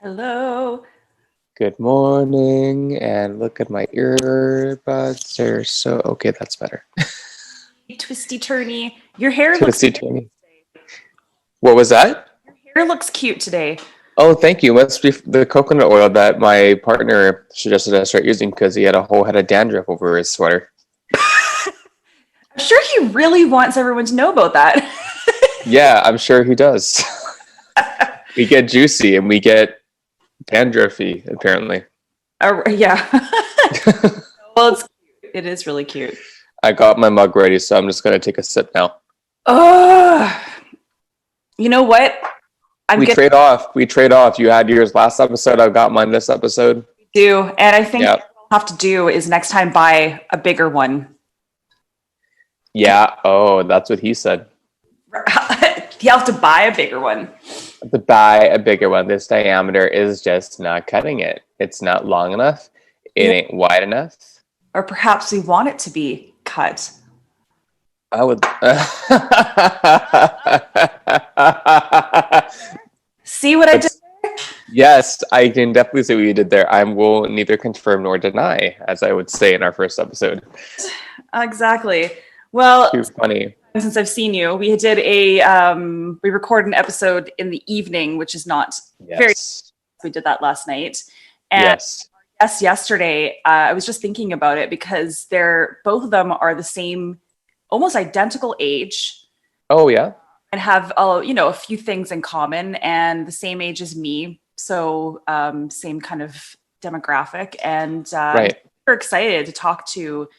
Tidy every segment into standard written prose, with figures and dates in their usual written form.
Hello. Good morning, and look at my earbuds. They're so okay. That's better. Twisty turny. Your hair looks Twisty turny. What was that? Hair looks cute today. Oh, thank you. Must be the coconut oil that my partner suggested I start using because he had a whole head of dandruff over his sweater. I'm sure he really wants everyone to know about that. Yeah, I'm sure he does. We get juicy and we get dandruffy, apparently. Yeah. Well, it is really cute. I got my mug ready, so I'm just gonna take a sip now. Oh, you know what? We trade off. We trade off. You had yours last episode. I've got mine this episode. Do, and I think Yep. what I'll have to do is next time buy a bigger one. Yeah. Oh, that's what he said. You have to buy a bigger one. To buy a bigger one. This diameter is just not cutting it. It's not long enough. It ain't wide enough. Or perhaps we want it to be cut. I would. See what I did there? Yes, I can definitely see what you did there. I will neither confirm nor deny, as I would say in our first episode. Exactly. Well, Too funny. Since I've seen you, we did we recorded an episode in the evening, which is not very. We did that last night, and yesterday I was just thinking about it because both of them are the same, almost identical age. Oh yeah, and have a few things in common, and the same age as me, so same kind of demographic, and right. I'm super excited to talk to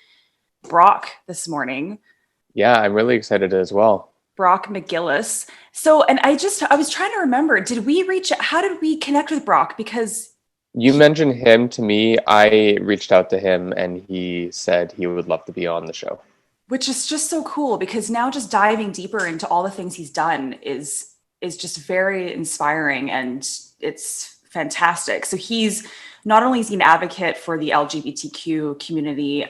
Brock this morning. Yeah, I'm really excited as well. Brock McGillis. So, and I was trying to remember, how did we connect with Brock? Because you mentioned him to me. I reached out to him and he said he would love to be on the show. Which is just so cool, because now just diving deeper into all the things he's done is just very inspiring, and it's fantastic. So he's not only an advocate for the LGBTQ community,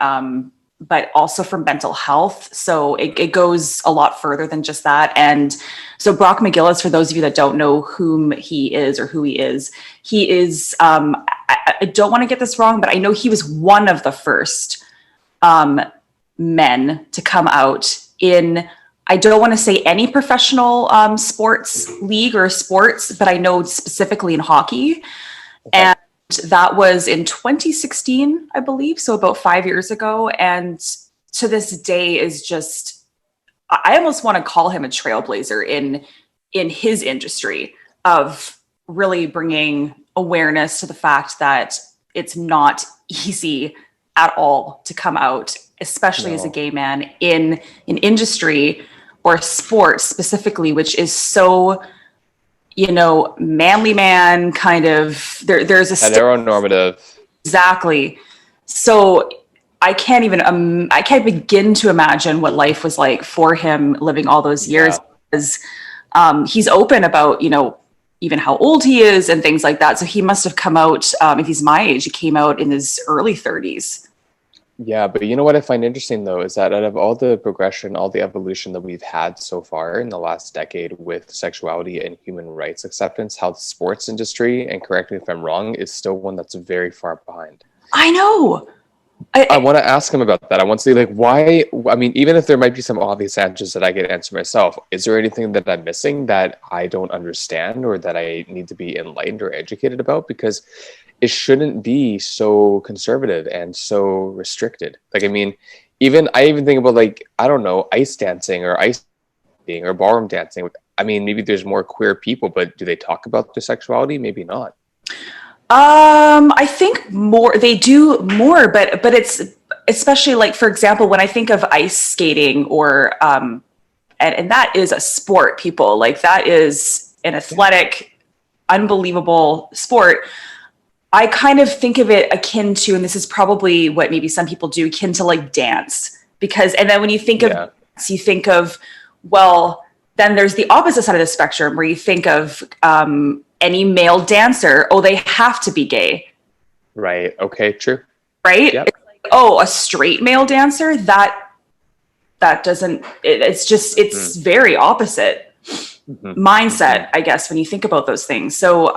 but also for mental health. So it goes a lot further than just that. And so Brock McGillis, for those of you that don't know who he is, I don't want to get this wrong, but I know he was one of the first men to come out in, I don't want to say any professional sports league or sports, but I know specifically in hockey. Okay. And that was in 2016, I believe. So about 5 years ago. And to this day is just, I almost want to call him a trailblazer in his industry of really bringing awareness to the fact that it's not easy at all to come out, especially as a gay man in an industry or sport specifically, which is so, manly man kind of, there's a heteronormative. Exactly. So I can't begin to imagine what life was like for him living all those years, because he's open about, even how old he is and things like that. So he must have come out, if he's my age, he came out in his early 30s. Yeah, but you know what I find interesting, though, is that out of all the progression, all the evolution that we've had so far in the last decade with sexuality and human rights acceptance, how the sports industry, and correct me if I'm wrong, is still one that's very far behind. I know. I want to ask him about that. I want to see, why, I mean, even if there might be some obvious answers that I could answer myself, is there anything that I'm missing that I don't understand or that I need to be enlightened or educated about? Because it shouldn't be so conservative and so restricted. I even think about I don't know, ice dancing or ice skating or ballroom dancing. I mean, maybe there's more queer people, but do they talk about their sexuality? Maybe not. I think they do more, but it's especially for example, when I think of ice skating or, and that is a sport, people, that is an athletic, unbelievable sport. I kind of think of it akin to, and this is probably what maybe some people do, akin to dance, and then when you think of dance, you think of, well, then there's the opposite side of the spectrum where you think of, any male dancer, they have to be gay. Right. Okay. True. Right. Yep. It's a straight male dancer, that doesn't, it's very opposite mindset, I guess, when you think about those things. So,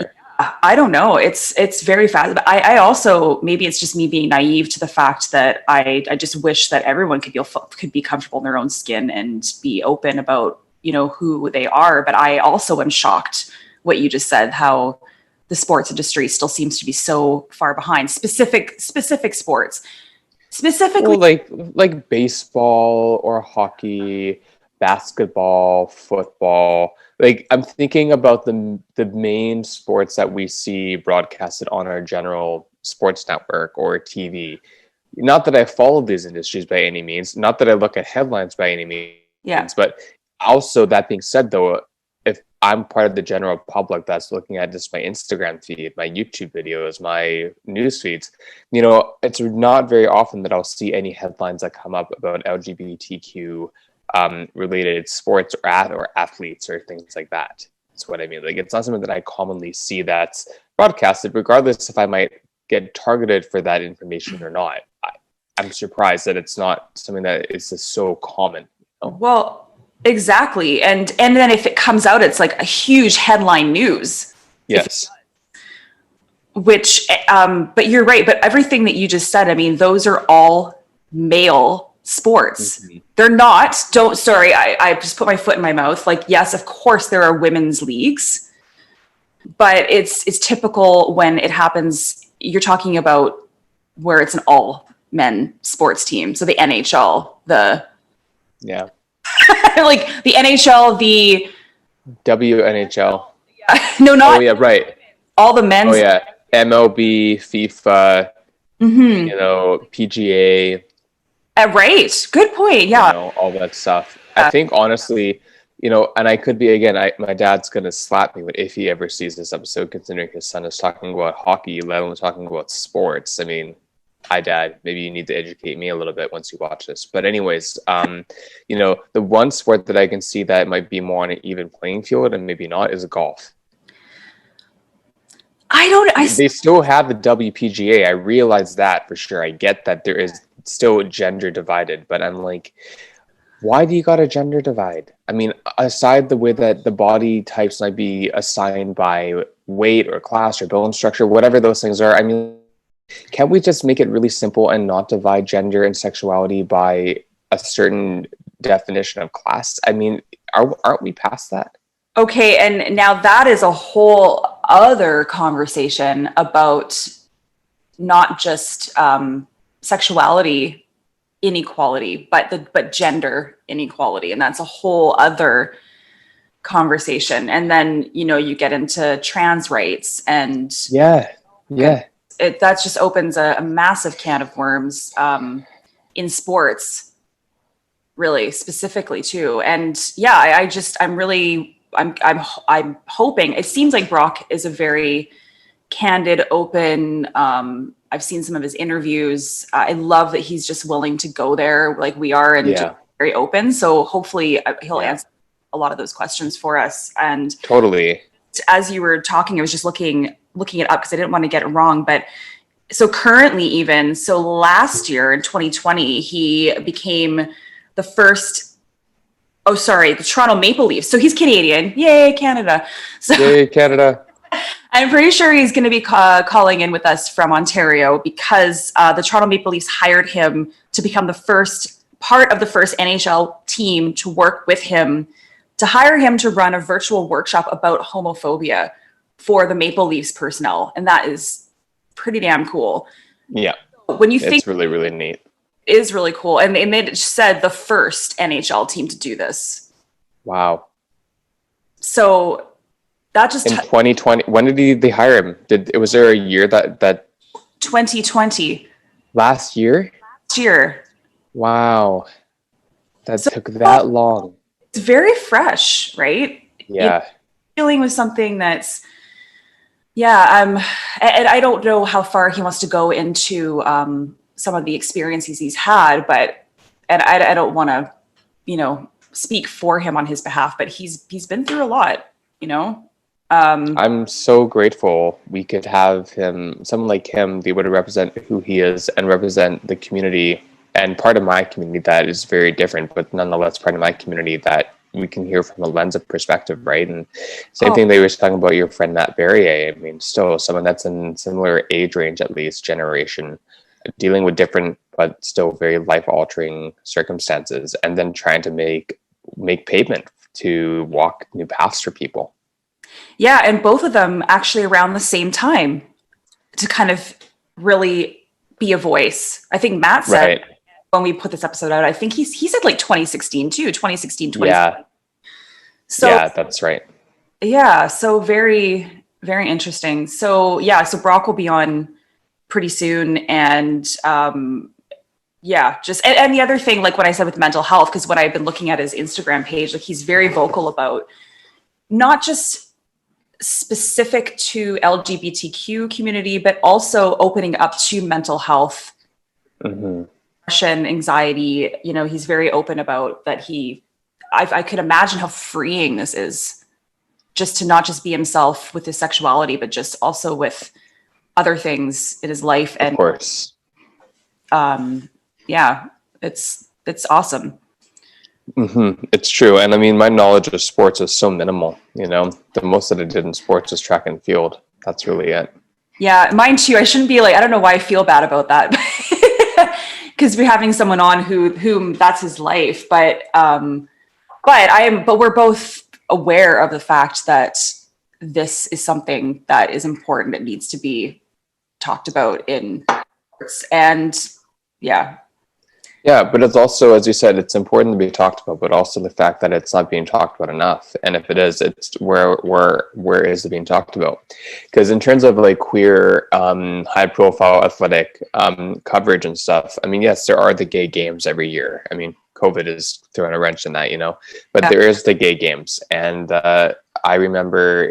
Fair. I don't know. It's very fast. But I also, maybe it's just me being naive to the fact that I just wish that everyone could be comfortable in their own skin and be open about, who they are. But I also am shocked what you just said, how the sports industry still seems to be so far behind specific sports. Specifically, Well, like baseball or hockey, basketball, football. Like I'm thinking about the main sports that we see broadcasted on our general sports network or TV. Not that I follow these industries by any means, not that I look at headlines by any means, yeah. but also that being said, though, if I'm part of the general public that's looking at just my Instagram feed, my YouTube videos, my news feeds, it's not very often that I'll see any headlines that come up about LGBTQ related sports or athletes or things like that. That's what I mean. Like, it's not something that I commonly see that's broadcasted, regardless if I might get targeted for that information or not. I'm surprised that it's not something that is just so common. Well, exactly. And then if it comes out, it's like a huge headline news. Yes. But you're right. But everything that you just said, I mean, those are all male sports. Mm-hmm. They're not, I just put my foot in my mouth. Like, yes, of course there are women's leagues, but it's typical when it happens. You're talking about where it's an all men sports team. So the NHL, yeah. like the NHL, the WNHL. no, not. Oh yeah, right. All the men's. Oh yeah, MLB, FIFA, PGA. Right. Good point. Yeah. All that stuff. I think honestly, and I could be again. My dad's gonna slap me if he ever sees this episode, considering his son is talking about hockey, let alone talking about sports. I mean, hi dad, maybe you need to educate me a little bit once you watch this. But anyways, the one sport that I can see that might be more on an even playing field and maybe not is golf. They still have the WPGA. I realize that for sure. I get that there is still gender divided, but I'm like, why do you got a gender divide? I mean, aside the way that the body types might be assigned by weight or class or bone structure, whatever those things are, I mean, can't we just make it really simple and not divide gender and sexuality by a certain definition of class? I mean, aren't we past that? Okay, and now that is a whole other conversation about not just sexuality inequality, but gender inequality, and that's a whole other conversation. And then you get into trans rights and that just opens a massive can of worms in sports, really specifically too. And yeah, I'm hoping. It seems like Brock is a very candid, open. I've seen some of his interviews. I love that he's just willing to go there like we are and just very open. So hopefully he'll answer a lot of those questions for us. And totally. As you were talking, I was just looking it up because I didn't want to get it wrong. But so currently last year in 2020, he became the first, the Toronto Maple Leafs. So he's Canadian. Yay, Canada. So yay, Canada. I'm pretty sure he's going to be calling in with us from Ontario because the Toronto Maple Leafs hired him to become the first part of the first NHL team to work with him, to hire him to run a virtual workshop about homophobia for the Maple Leafs personnel. And that is pretty damn cool. Yeah. When you think it's really, really neat. It is really cool. And they said the first NHL team to do this. Wow. So that just in 2020, when did they hire him? Was there a year that 2020 last year? Last year. Wow. That took that long. It's very fresh, right? Yeah. Dealing with something that's and I don't know how far he wants to go into some of the experiences he's had, but I don't want to, speak for him on his behalf, but he's been through a lot, I'm so grateful we could have someone like him be able to represent who he is and represent the community and part of my community that is very different, but nonetheless part of my community that we can hear from a lens of perspective, right? And same thing they were talking about your friend Matt Berrier. I mean, still someone that's in similar age range, at least generation, dealing with different but still very life-altering circumstances, and then trying to make pavement to walk new paths for people. Yeah, and both of them actually around the same time to kind of really be a voice. I think Matt said when we put this episode out, I think he said like 2016 too, 2016, 2017. Yeah. So yeah, that's right. Yeah, so very, very interesting. So yeah, so Brock will be on pretty soon, and yeah, just and the other thing, like what I said with mental health, because when I've been looking at his Instagram page, like he's very vocal about not just specific to LGBTQ community, but also opening up to mental health, depression, anxiety. You know, he's very open about that. I could imagine how freeing this is, just to not just be himself with his sexuality, but just also with other things in his life. And of course, yeah, it's awesome. It's true. And I mean, my knowledge of sports is so minimal, you know, the most that I did in sports is track and field. That's really it. Yeah, mine too. I shouldn't be like, I don't know why I feel bad about that, because we're having someone on whom that's his life. But we're both aware of the fact that this is something that is important. It needs to be talked about in sports. And yeah, but it's also, as you said, it's important to be talked about, but also the fact that it's not being talked about enough. And if it is, it's where is it being talked about? Because in terms of like queer, high profile athletic coverage and stuff, I mean, yes, there are the gay games every year. I mean, COVID is throwing a wrench in that, you know, but there is the gay games. And I remember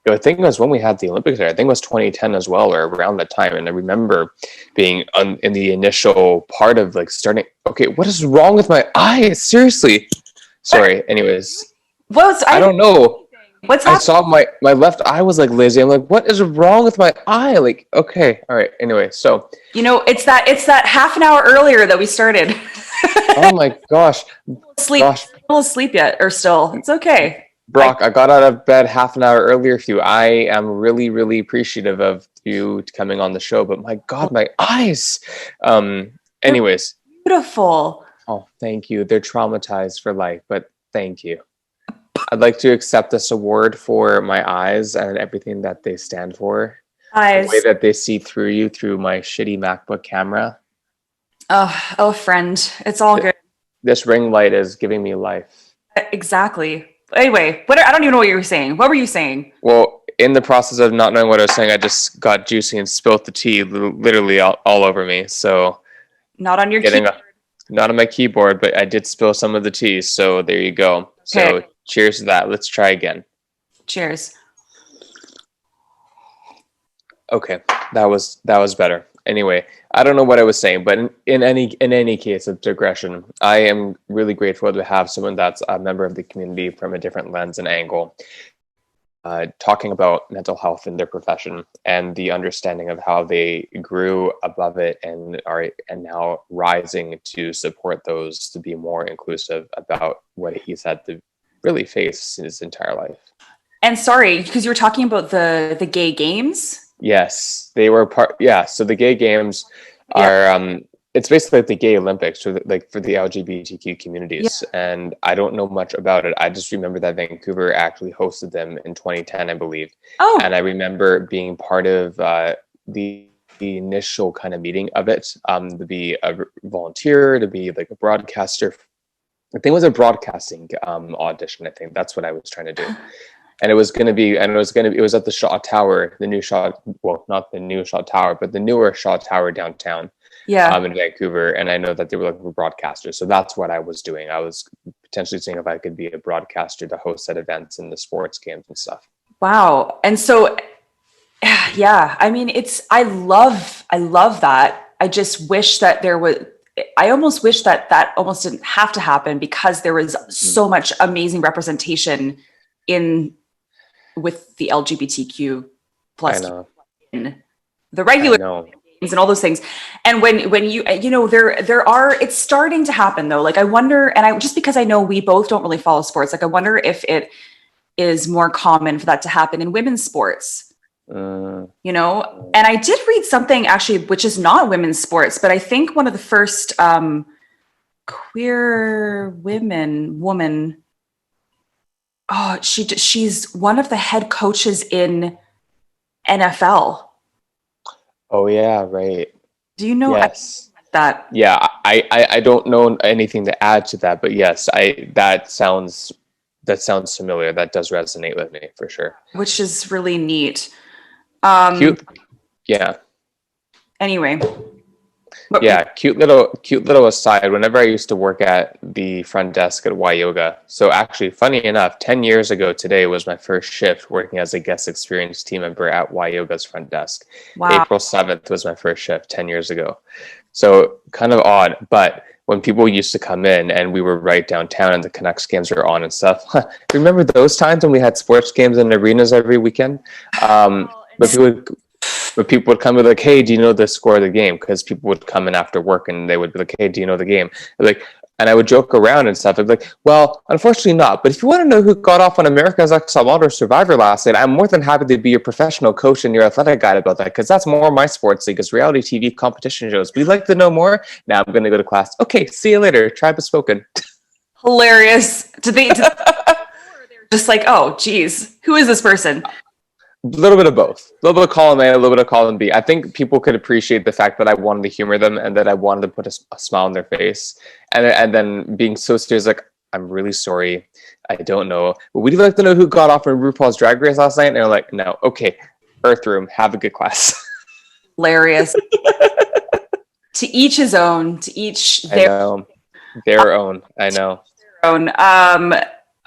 I think it was when we had the Olympics there. I think it was 2010 as well, or around that time. And I remember being in the initial part of like starting, okay, what is wrong with my eye? Seriously. Sorry. Anyways, I don't know. What's I saw my left eye was like lazy. I'm like, what is wrong with my eye? Like, okay. All right. Anyway, so. You know, it's that half an hour earlier that we started. Oh my gosh. A little asleep yet, or still? It's okay. Brock, I got out of bed half an hour earlier for you. I am really, really appreciative of you coming on the show, but my God, my eyes. Anyways. Beautiful. Oh, thank you. They're traumatized for life, but thank you. I'd like to accept this award for my eyes and everything that they stand for. Eyes. The way that they see through you through my shitty MacBook camera. Oh, friend. It's all good. This ring light is giving me life. Exactly. Anyway, I don't even know what you were saying. What were you saying? Well, in the process of not knowing what I was saying, I just got juicy and spilt the tea literally all over me. So not on your keyboard. Not on my keyboard, but I did spill some of the tea. So there you go. Okay. So cheers to that. Let's try again. Cheers. Okay, that was better. Anyway, I don't know what I was saying, but in any case of digression, I am really grateful to have someone that's a member of the community from a different lens and angle, talking about mental health in their profession and the understanding of how they grew above it and are now rising to support those to be more inclusive about what he's had to really face his entire life. And sorry, because you were talking about the gay games. Yes, they were part. Yeah, so the gay games are it's basically like the gay Olympics for the LGBTQ communities. Yeah. And I don't know much about it. I just remember that Vancouver actually hosted them in 2010, I believe. Oh. And I remember being part of the initial kind of meeting of it, to be a volunteer, to be like a broadcaster. I think it was a broadcasting audition. I think that's what I was trying to do. And it was at the Shaw Tower, the new Shaw, well, not the new Shaw Tower, but the newer Shaw Tower downtown, in Vancouver. And I know that they were looking for broadcasters. So that's what I was doing. I was potentially seeing if I could be a broadcaster to host at events and the sports games and stuff. Wow. And so, yeah, I mean, I love that. I just wish that I almost wish that almost didn't have to happen, because there was so much amazing representation with the LGBTQ plus in the regular and all those things. And when you know, there are, it's starting to happen though. Like I wonder, and I, just because I know we both don't really follow sports, like I wonder if it is more common for that to happen in women's sports, you know? And I did read something actually, which is not women's sports, but I think one of the first queer woman, oh, she's one of the head coaches in NFL. Oh yeah, right. Do you know Yes. that? Yeah, I don't know anything to add to that, but yes, that sounds familiar. That does resonate with me for sure. Which is really neat. Cute. Yeah. Anyway. Yeah, cute little aside. Whenever I used to work at the front desk at Y Yoga, so actually, funny enough, 10 years ago today was my first shift working as a guest experience team member at Y Yoga's front desk. Wow. April 7th was my first shift 10 years ago. So kind of odd, but when people used to come in and we were right downtown and the Canucks games were on and stuff, remember those times when we had sports games in arenas every weekend? But people would come and be like, hey, do you know the score of the game? Because people would come in after work and they would be like, hey, do you know the game? Like, and I would joke around and stuff. I'd be like, well, unfortunately not. But if you want to know who got off on America's Next Top Model Survivor last night, I'm more than happy to be your professional coach and your athletic guide about that, because that's more my sports league is reality TV competition shows. Would you like to know more? Now I'm going to go to class. Okay, see you later. Tribe has spoken. Hilarious. They're just like, oh, geez, who is this person? A little bit of both. A little bit of column A, a little bit of column B. I think people could appreciate the fact that I wanted to humor them and that I wanted to put a smile on their face. And then being so serious, like, I'm really sorry. I don't know. But would you like to know who got off in RuPaul's Drag Race last night? And they're like, no. Okay. Earth Room. Have a good class. Hilarious. To each his own. To each their own. I know. Their own.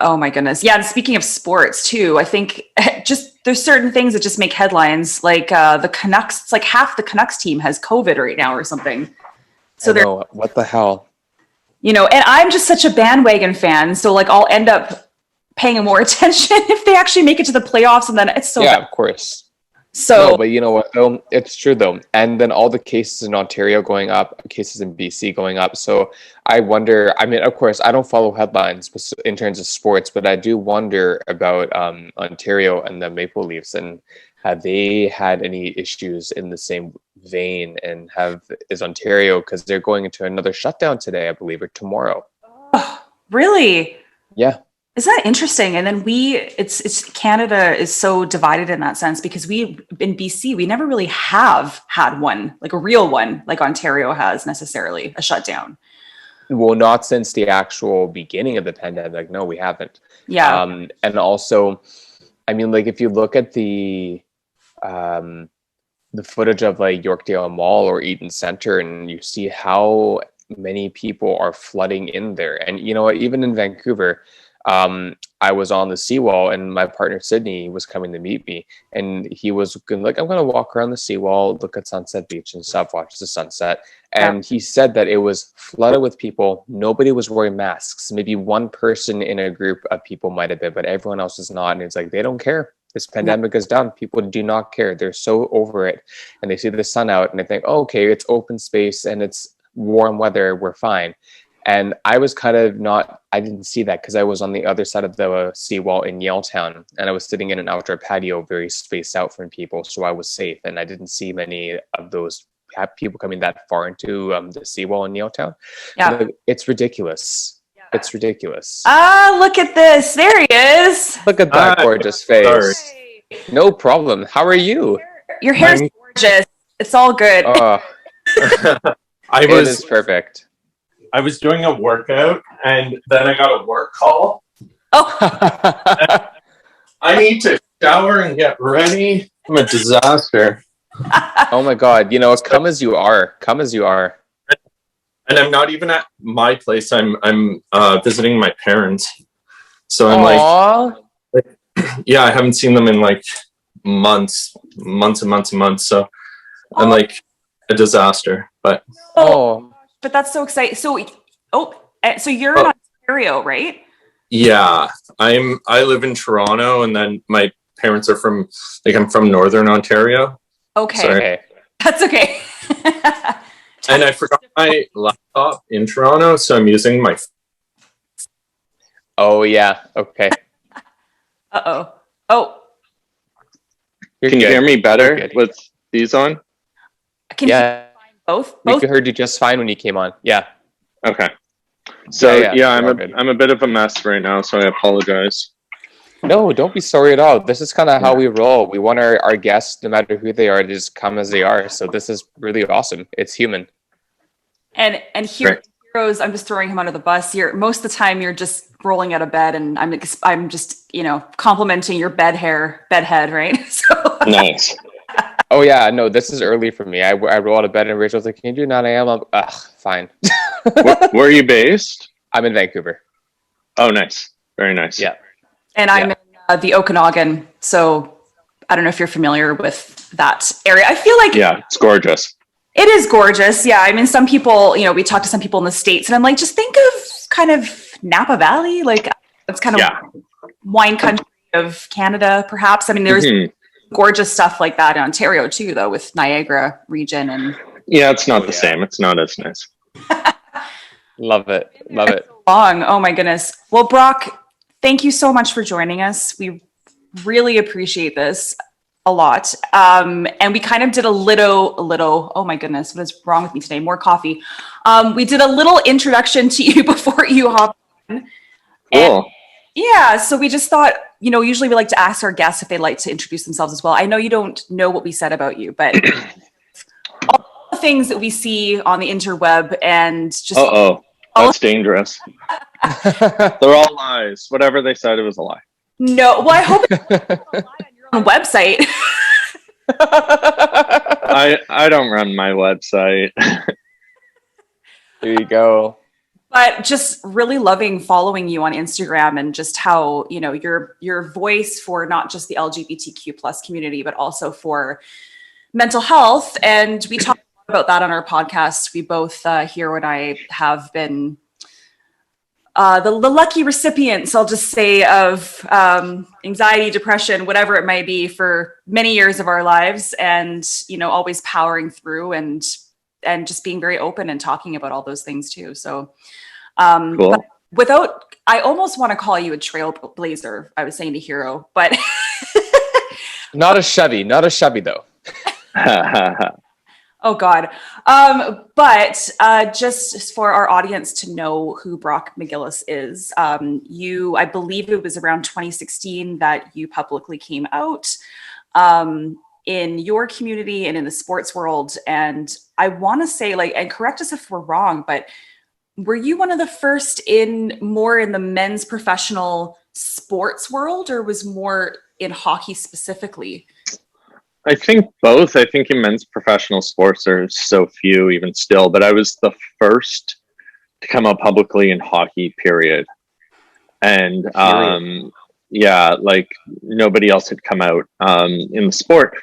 Oh my goodness. Yeah. And speaking of sports too, I think just there's certain things that just make headlines. Like the Canucks, it's like half the Canucks team has COVID right now or something. So they're, what the hell? You know, and I'm just such a bandwagon fan. So like I'll end up paying more attention if they actually make it to the playoffs, and then it's so yeah, bad. Of course. So, no, but you know what though? It's true though. And then all the cases in Ontario going up, cases in BC going up. So I wonder, I mean, of course, I don't follow headlines in terms of sports, but I do wonder about Ontario and the Maple Leafs, and have they had any issues in the same vein? And is Ontario, because they're going into another shutdown today, I believe, or tomorrow. Oh, really? Yeah. Is that interesting? And then it's Canada is so divided in that sense, because we in BC, we never really have had one, like a real one, like Ontario has necessarily, a shutdown. Well, not since the actual beginning of the pandemic. No, we haven't. Yeah. And also, I mean, like if you look at the footage of like Yorkdale Mall or Eaton Center, and you see how many people are flooding in there. And you know what, even in Vancouver, I was on the seawall and my partner Sydney was coming to meet me, and he was like, I'm gonna walk around the seawall, look at Sunset Beach and stuff, watch the sunset. And he said that it was flooded with people. Nobody was wearing masks. Maybe one person in a group of people might have been, but everyone else is not. And it's like, they don't care. This pandemic is done. People do not care. They're so over it. And they see the sun out and they think, oh, okay, it's open space and it's warm weather. We're fine. And I was kind of I didn't see that because I was on the other side of the seawall in Yaletown, and I was sitting in an outdoor patio very spaced out from people. So I was safe, and I didn't see many of those people coming that far into the seawall in Yaletown. Yeah. It's ridiculous. Yeah. It's ridiculous. Ah, look at this. There he is. Look at that gorgeous face. Sorry. No problem. How are you? Your hair's gorgeous. It's all good. It is perfect. I was doing a workout and then I got a work call. Oh. I need to shower and get ready. I'm a disaster. Oh my God. You know, come as you are. Come as you are. And I'm not even at my place. I'm visiting my parents. So I'm like, yeah, I haven't seen them in like months and months and months. So I'm like a disaster, but. But that's so exciting. So you're in Ontario, right? Yeah, I live in Toronto, and then my parents are I'm from Northern Ontario. Okay. Sorry. That's okay. And I forgot my laptop in Toronto, so I'm using my. Oh yeah. Okay. Uh-oh. Oh, Can you hear me better with these on? can Yeah. you find both? We Both? heard you just fine when you came on. Yeah. Okay. So Yeah, I'm a bit of a mess right now, so I apologize. No, don't be sorry at all. This is kind of how we roll. We want our guests, no matter who they are, to just come as they are. So this is really awesome. It's human. And Heroes, I'm just throwing him under the bus. Most of the time you're just rolling out of bed, and I'm just complimenting your bedhead, right? So Nice. Oh yeah, no, this is early for me. I roll out of bed and Rachel's like, "Can you do 9 a.m.?" I'm ugh, fine. Where are you based? I'm in Vancouver. Oh, nice. Very nice. Yeah. And I'm in the Okanagan, so I don't know if you're familiar with that area. I feel like it's gorgeous. it is gorgeous. Yeah, I mean, some people, we talk to some people in the States, and I'm like, just think of kind of Napa Valley, like it's kind of wine country of Canada, perhaps. I mean, there's gorgeous stuff like that in Ontario too, though, with Niagara region and. Yeah, it's not the same. It's not as nice. Love it. Love it. Long. Oh my goodness. Well, Brock, thank you so much for joining us. We really appreciate this a lot. And we kind of did a little, oh my goodness, what is wrong with me today? More coffee. We did a little introduction to you before you hopped on. Cool. Yeah, so we just thought, usually we like to ask our guests if they'd like to introduce themselves as well. I know you don't know what we said about you, but all the things that we see on the interweb and just... That's dangerous. They're all lies. Whatever they said, it was a lie. No, well, I hope it's a lie on your own website. I don't run my website. There you go. But just really loving following you on Instagram and just how, your voice for not just the LGBTQ plus community, but also for mental health. And we talk about that on our podcast. We both, Hero and I, have been the lucky recipients, I'll just say, of anxiety, depression, whatever it might be, for many years of our lives, and always powering through and just being very open and talking about all those things too. So cool. I almost want to call you a trailblazer, I was saying to Hero, but Not a Chevy though. oh God. But just for our audience to know who Brock McGillis is, I believe it was around 2016 that you publicly came out in your community and in the sports world. And I want to say, and correct us if we're wrong, but were you one of the first more in the men's professional sports world, or was more in hockey specifically? I think both. I think in men's professional sports there's so few even still, but I was the first to come out publicly in hockey, period. And nobody else had come out in the sport.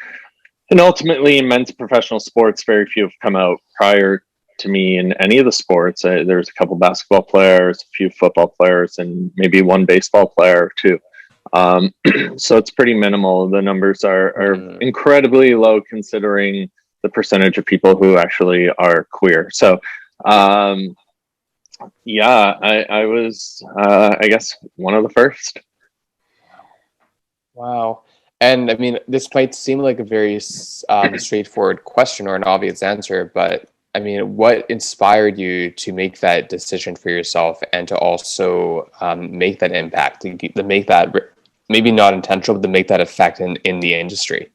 And ultimately in men's professional sports, very few have come out prior to me in any of the sports. There's a couple basketball players, a few football players, and maybe one baseball player or two. So it's pretty minimal. The numbers are incredibly low considering the percentage of people who actually are queer. So I was I guess one of the first. Wow. And I mean, this might seem like a very straightforward question or an obvious answer, but I mean, what inspired you to make that decision for yourself and to also make that impact, to make that, maybe not intentional, but to make that effect in the industry?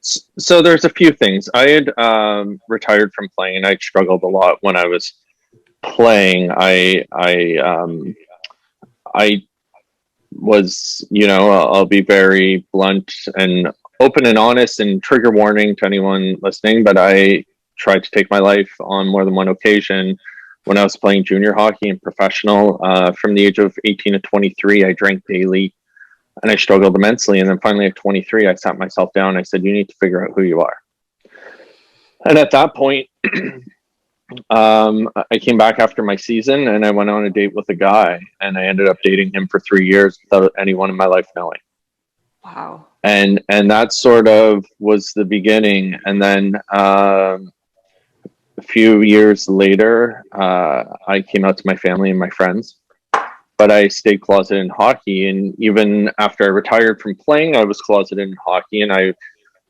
So there's a few things. I had retired from playing, and I struggled a lot when I was playing. I was, I'll be very blunt and open and honest, and trigger warning to anyone listening, but I tried to take my life on more than one occasion. When I was playing junior hockey and professional, from the age of 18 to 23, I drank daily and I struggled immensely. And then finally at 23, I sat myself down and I said, you need to figure out who you are. And at that point, I came back after my season and I went on a date with a guy, and I ended up dating him for 3 years without anyone in my life knowing. Wow. And that sort of was the beginning. And then a few years later, I came out to my family and my friends, but I stayed closeted in hockey. And even after I retired from playing, I was closeted in hockey, and I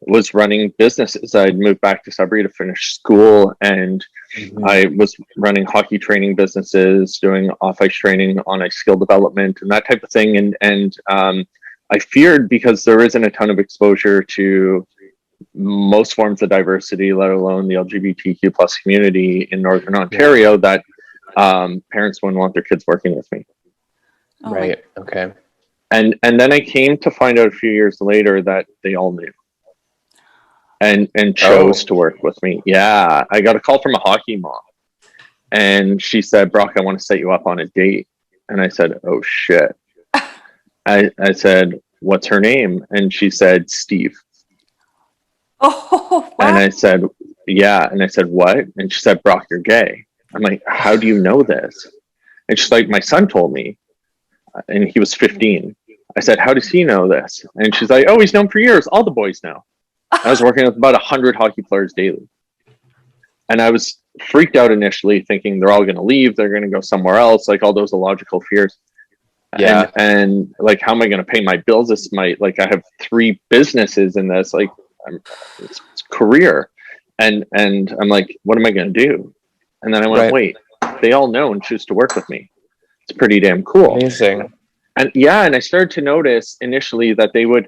was running businesses. I'd moved back to Sudbury to finish school, and I was running hockey training businesses, doing off-ice training, on-ice skill development, and that type of thing. And I feared, because there isn't a ton of exposure to most forms of diversity, let alone the LGBTQ plus community in Northern Ontario, that parents wouldn't want their kids working with me. Oh, Right. Okay. And then I came to find out a few years later that they all knew and chose to work with me. Yeah. I got a call from a hockey mom, and she said, "Brock, I want to set you up on a date." And I said, "Oh shit." I said, "What's her name?" And she said, "Steve." Oh, wow. And I said, "Yeah." And I said, "What?" And she said, "Brock, you're gay." I'm like, "How do you know this?" And she's like, "My son told me." And he was 15. I said, "How does he know this?" And she's like, "Oh, he's known for years. All the boys know." I was working with about 100 hockey players daily. And I was freaked out initially, thinking they're all going to leave. They're going to go somewhere else. Like all those illogical fears. Yeah. And like, how am I going to pay my bills? This might, like, I have 3 businesses in this, like, it's career. And I'm like, what am I going to do? And then I went, wait, they all know and choose to work with me. It's pretty damn cool. Amazing. And yeah, and I started to notice initially that they would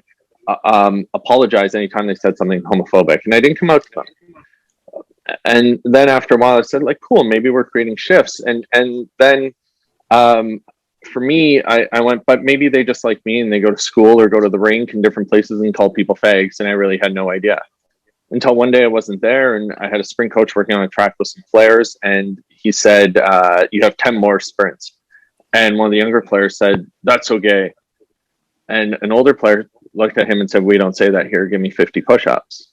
apologize anytime they said something homophobic, and I didn't come out to them. And then after a while, I said, like, cool, maybe we're creating shifts. And then for me, I went, but maybe they just like me and they go to school or go to the rink in different places and call people fags, and I really had no idea. Until one day I wasn't there, and I had a sprint coach working on a track with some players, and he said, "You have 10 more sprints." And one of the younger players said, "That's so gay." And an older player looked at him and said, "We don't say that here. Give me 50 push-ups."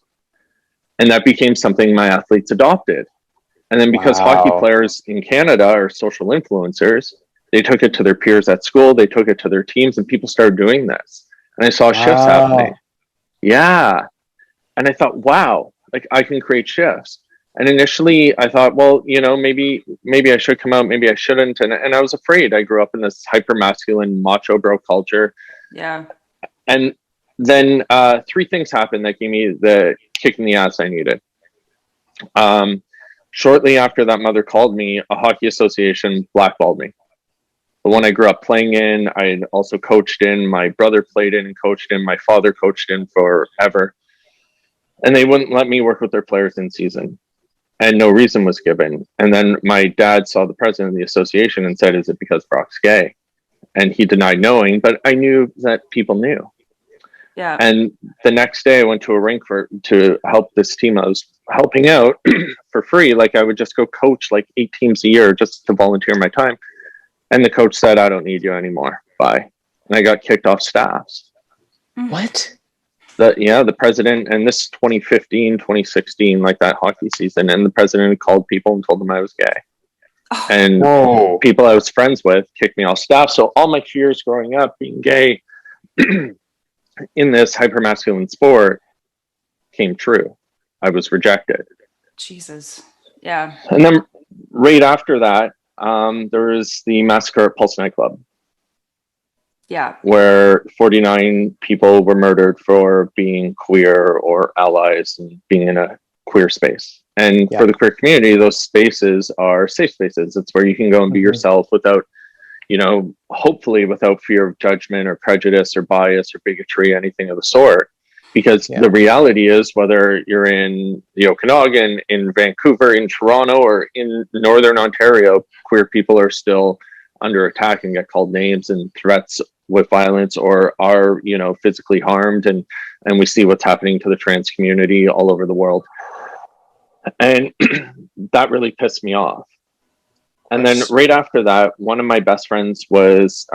And that became something my athletes adopted. And then because hockey players in Canada are social influencers, they took it to their peers at school, they took it to their teams, and people started doing this. And I saw shifts happening. Yeah. And I thought, wow, like I can create shifts. And initially I thought, well, you know, maybe I should come out, maybe I shouldn't. And I was afraid. I grew up in this hyper masculine macho bro culture. Yeah. And then 3 things happened that gave me the kick in the ass I needed. Shortly after that mother called me, a hockey association blackballed me. The one I grew up playing in, I had also coached in, my brother played in and coached in, my father coached in forever. And they wouldn't let me work with their players in season. And no reason was given. And then my dad saw the president of the association and said, "Is it because Brock's gay?" And he denied knowing, but I knew that people knew. Yeah. And the next day I went to a rink to help this team I was helping out for free. Like I would just go coach like 8 teams a year just to volunteer my time. And the coach said, "I don't need you anymore. Bye." And I got kicked off staffs. What? The president, and this 2015, 2016, like that hockey season, and the president called people and told them I was gay. And people I was friends with kicked me off staff. So all my fears growing up being gay in this hypermasculine sport came true. I was rejected. Jesus. Yeah. And then right after that, there was the massacre at Pulse nightclub. Yeah. Where 49 people were murdered for being queer or allies and being in a queer space. And for the queer community, those spaces are safe spaces. It's where you can go and be yourself without, you know, hopefully without fear of judgment or prejudice or bias or bigotry, anything of the sort. Because the reality is, whether you're in the Okanagan, in Vancouver, in Toronto, or in Northern Ontario, queer people are still under attack and get called names and threats with violence, or are, you know, physically harmed. And we see what's happening to the trans community all over the world. And that really pissed me off. And then right after that, one of my best friends was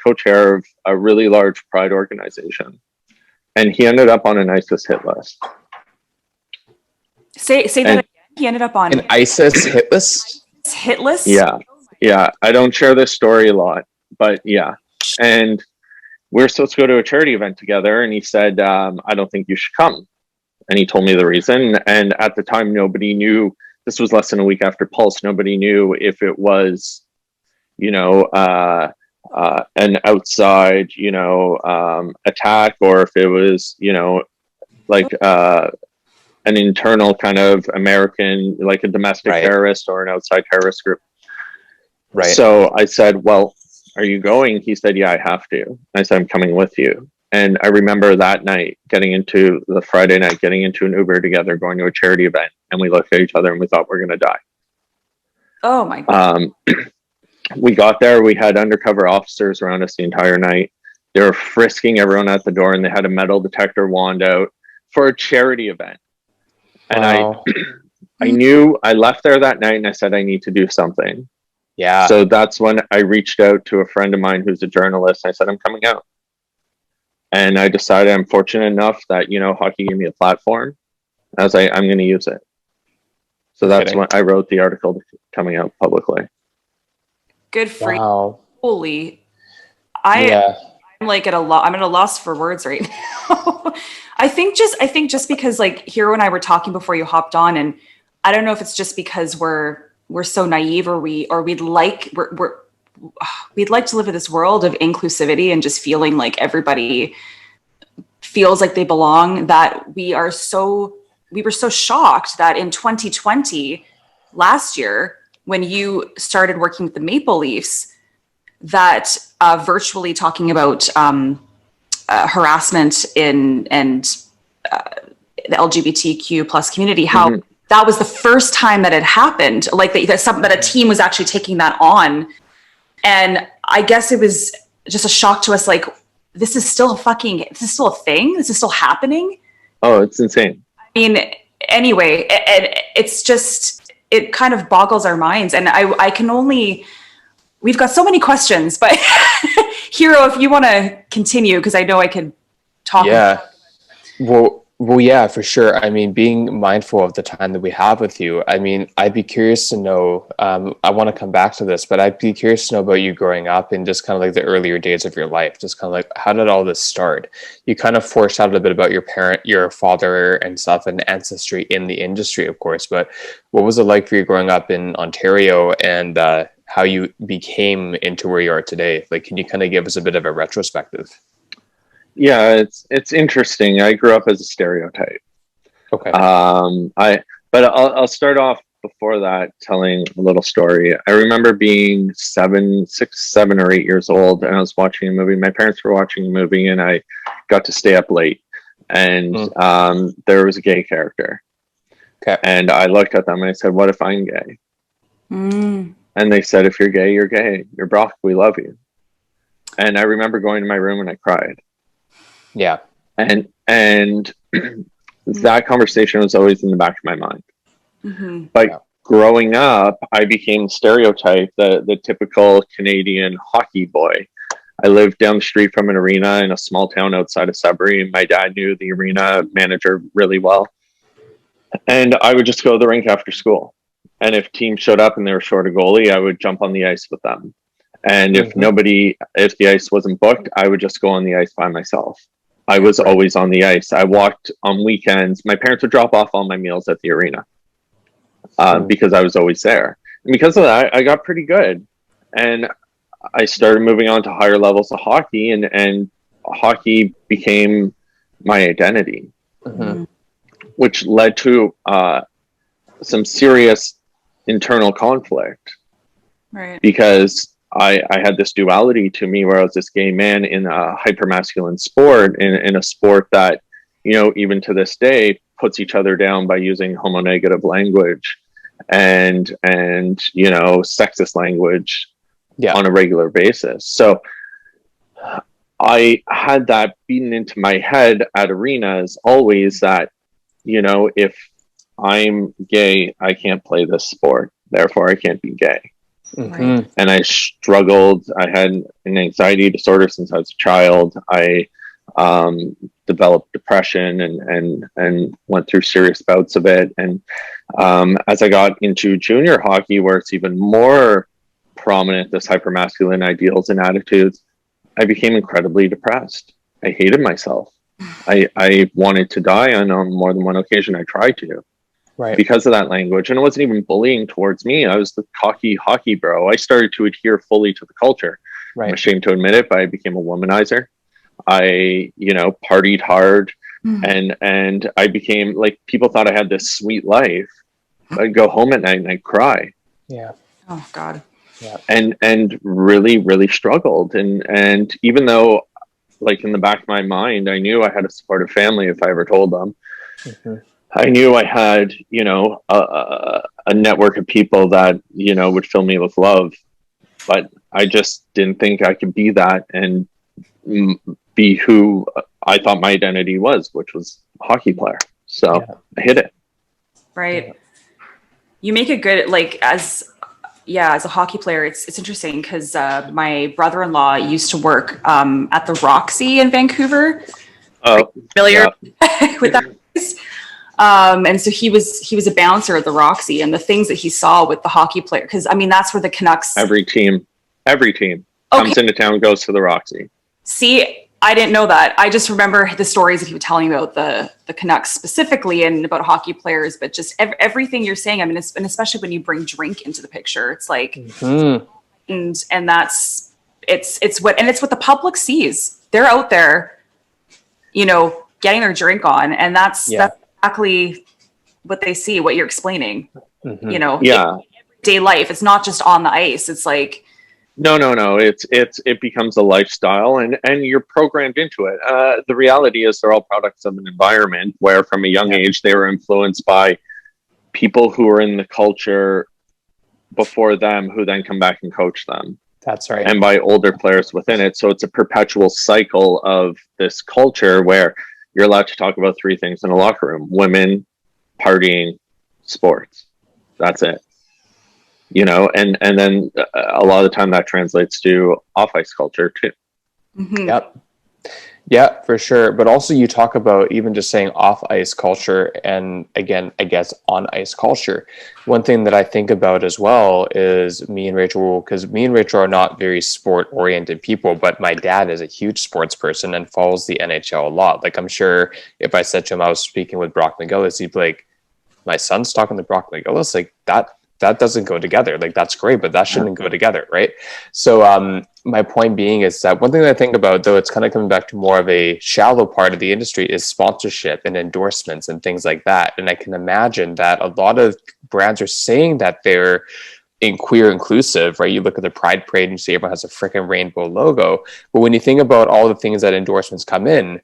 co-chair of a really large pride organization. And he ended up on an ISIS hit list. Say that again. He ended up on an ISIS hit list? Hit list? Yeah. Yeah. I don't share this story a lot, but yeah. And we were supposed to go to a charity event together, and he said, "I don't think you should come." And he told me the reason. And at the time, nobody knew this was less than a week after Pulse. Nobody knew if it was, an outside, attack, or if it was, like an internal kind of American, like a domestic terrorist or an outside terrorist group. Right. So I said, well, are you going? He said, yeah, I have to. I said, I'm coming with you. And I remember that night getting into an Uber together, going to a charity event. And we looked at each other and we thought we're going to die. Oh my God. We got there. We had undercover officers around us the entire night. They were frisking everyone at the door, and they had a metal detector wand out for a charity event. And Wow. I knew, I left there that night and I said, I need to do something. Yeah. So that's when I reached out to a friend of mine who's a journalist. I said, I'm coming out. And I decided, I'm fortunate enough that, hockey gave me a platform. I was like, I'm going to use it. So that's when I wrote the article coming out publicly. Good for you. Wow. Holy. I'm like I'm at a loss for words right now. I think just because like Hero and I were talking before you hopped on, and I don't know if it's just because we're so naive, or we'd like to live in this world of inclusivity and just feeling like everybody feels like they belong, that we were so shocked that in 2020, last year, when you started working with the Maple Leafs, that virtually talking about harassment and the LGBTQ plus community, how that was the first time that it happened, like that a team was actually taking that on. And I guess it was just a shock to us, like, this is still a thing? This is still happening? Oh, it's insane. I mean, anyway, it's just, it kind of boggles our minds. And we've got so many questions, but Hero, if you want to continue, because I know I could talk. Yeah. Well, yeah, for sure. I mean, being mindful of the time that we have with you, I mean, I'd be curious to know, I want to come back to this, but I'd be curious to know about you growing up and just kind of like the earlier days of your life, just kind of like, how did all this start? You kind of foreshadowed a bit about your father and stuff, and ancestry in the industry, of course, but what was it like for you growing up in Ontario, and how you became into where you are today? Like, can you kind of give us a bit of a retrospective? Yeah, it's interesting. I grew up as a stereotype. Okay. But I'll start off before that telling a little story. I remember being 6, 7, or 8 years old, and I was watching a movie. My parents were watching a movie, and I got to stay up late. And there was a gay character. Okay. And I looked at them and I said, "What if I'm gay?" And they said, "If you're gay, you're gay. You're Brock. We love you." And I remember going to my room and I cried. Yeah. And that conversation was always in the back of my mind. But growing up, I became stereotyped, the typical Canadian hockey boy. I lived down the street from an arena in a small town outside of Sudbury, and my dad knew the arena manager really well. And I would just go to the rink after school. And if teams showed up and they were short a goalie, I would jump on the ice with them. And if the ice wasn't booked, I would just go on the ice by myself. I was always on the ice. I walked on weekends. My parents would drop off all my meals at the arena because I was always there. And because of that, I got pretty good. And I started moving on to higher levels of hockey, and hockey became my identity, which led to some serious internal conflict. Right. Because I had this duality to me where I was this gay man in a hypermasculine sport, in a sport that, even to this day puts each other down by using homonegative language and sexist language on a regular basis. So I had that beaten into my head at arenas always that, if I'm gay, I can't play this sport, therefore I can't be gay. Right. And I struggled. I had an anxiety disorder since I was a child. I developed depression and went through serious bouts of it. And as I got into junior hockey, where it's even more prominent, this hypermasculine ideals and attitudes, I became incredibly depressed. I hated myself. I wanted to die on more than one occasion. I tried to. Right. because of that language. And it wasn't even bullying towards me. I was the cocky hockey bro. I started to adhere fully to the culture. Right. I'm ashamed to admit it, but I became a womanizer. I, partied hard, and I became like, people thought I had this sweet life. I'd go home at night and I'd cry. Yeah. Oh God. Yeah. And really, really struggled. And even though, like, in the back of my mind, I knew I had a supportive family if I ever told them. Mm-hmm. I knew I had, a network of people that, would fill me with love, but I just didn't think I could be that and be who I thought my identity was, which was a hockey player. So I hit it. Right. Yeah. You make a good, like, as a hockey player, it's interesting because my brother-in-law used to work at the Roxy in Vancouver. Oh, Familiar with that place? And so he was a bouncer at the Roxy, and the things that he saw with the hockey player, because I mean that's where the Canucks. Every team comes into town, goes to the Roxy. See, I didn't know that. I just remember the stories that he was telling me about the Canucks specifically and about hockey players, but just everything you're saying. I mean, and especially when you bring drink into the picture, it's like, and that's it's what the public sees. They're out there, getting their drink on, and that's exactly what they see. What you're explaining, everyday life. It's not just on the ice. It's like. No. It becomes a lifestyle, and you're programmed into it. The reality is they're all products of an environment where from a young age they were influenced by people who are in the culture before them, who then come back and coach them. That's right. And by older players within it. So it's a perpetual cycle of this culture where you're allowed to talk about three things in a locker room: women, partying, sports. That's it. And then a lot of the time that translates to off-ice culture too. Mm-hmm. Yep. Yeah, for sure. But also you talk about even just saying off-ice culture and, again, I guess on-ice culture. One thing that I think about as well is me and Rachel are not very sport-oriented people, but my dad is a huge sports person and follows the NHL a lot. Like, I'm sure if I said to him I was speaking with Brock McGillis, he'd be like, my son's talking to Brock McGillis? Like, that doesn't go together. Like, that's great, but that shouldn't go together, right? So my point being is that one thing that I think about, though it's kind of coming back to more of a shallow part of the industry, is sponsorship and endorsements and things like that. And I can imagine that a lot of brands are saying that they're in queer inclusive, right? You look at the Pride Parade and you see everyone has a freaking rainbow logo. But when you think about all the things that endorsements come in,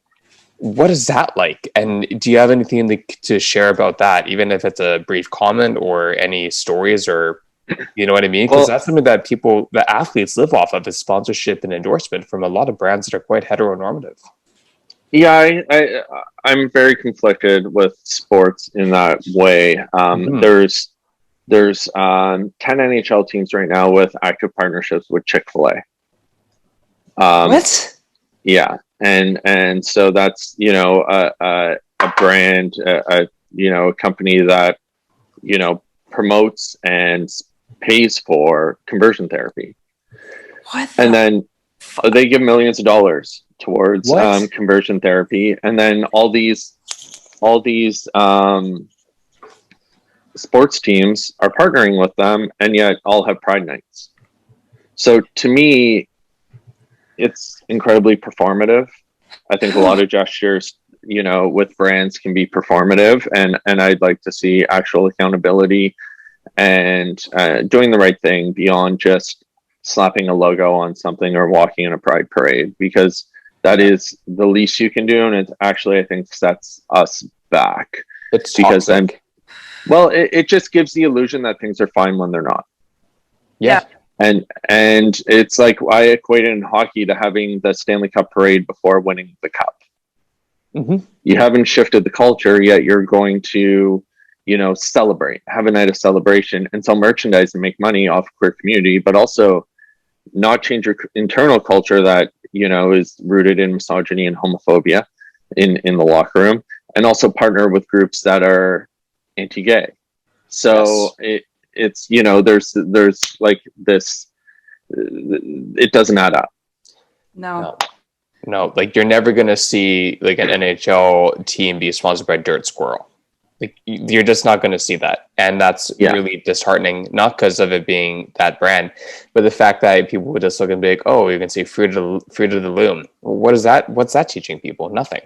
what is that like? And do you have anything to share about that, even if it's a brief comment or any stories, or you know what I mean? Because that's something that the athletes live off of, is sponsorship and endorsement from a lot of brands that are quite heteronormative. Yeah, I'm very conflicted with sports in that way. There's 10 NHL teams right now with active partnerships with Chick-fil-A. What? Yeah. And so that's, a brand, a company that, promotes and pays for conversion therapy. And then they give millions of dollars towards conversion therapy. And then all these sports teams are partnering with them, and yet all have pride nights. So to me, it's incredibly performative. I think a lot of gestures, with brands can be performative, and I'd like to see actual accountability and doing the right thing beyond just slapping a logo on something or walking in a pride parade, because that is the least you can do, and it actually, I think, sets us back. It's because toxic. it just gives the illusion that things are fine when they're not. Yeah. And it's like, I equate it in hockey to having the Stanley Cup parade before winning the cup. Mm-hmm. You haven't shifted the culture yet. You're going to, celebrate, have a night of celebration and sell merchandise and make money off queer community, but also not change your internal culture that, is rooted in misogyny and homophobia in the locker room, and also partner with groups that are anti-gay. So it's there's like this, it doesn't add up. No, like, you're never going to see like an NHL team be sponsored by Dirt Squirrel. Like you're just not going to see that, and that's really disheartening. Not because of it being that brand, but the fact that people would just look and be like, "Oh, you can see Fruit of the Loom." What is that? What's that teaching people? Nothing.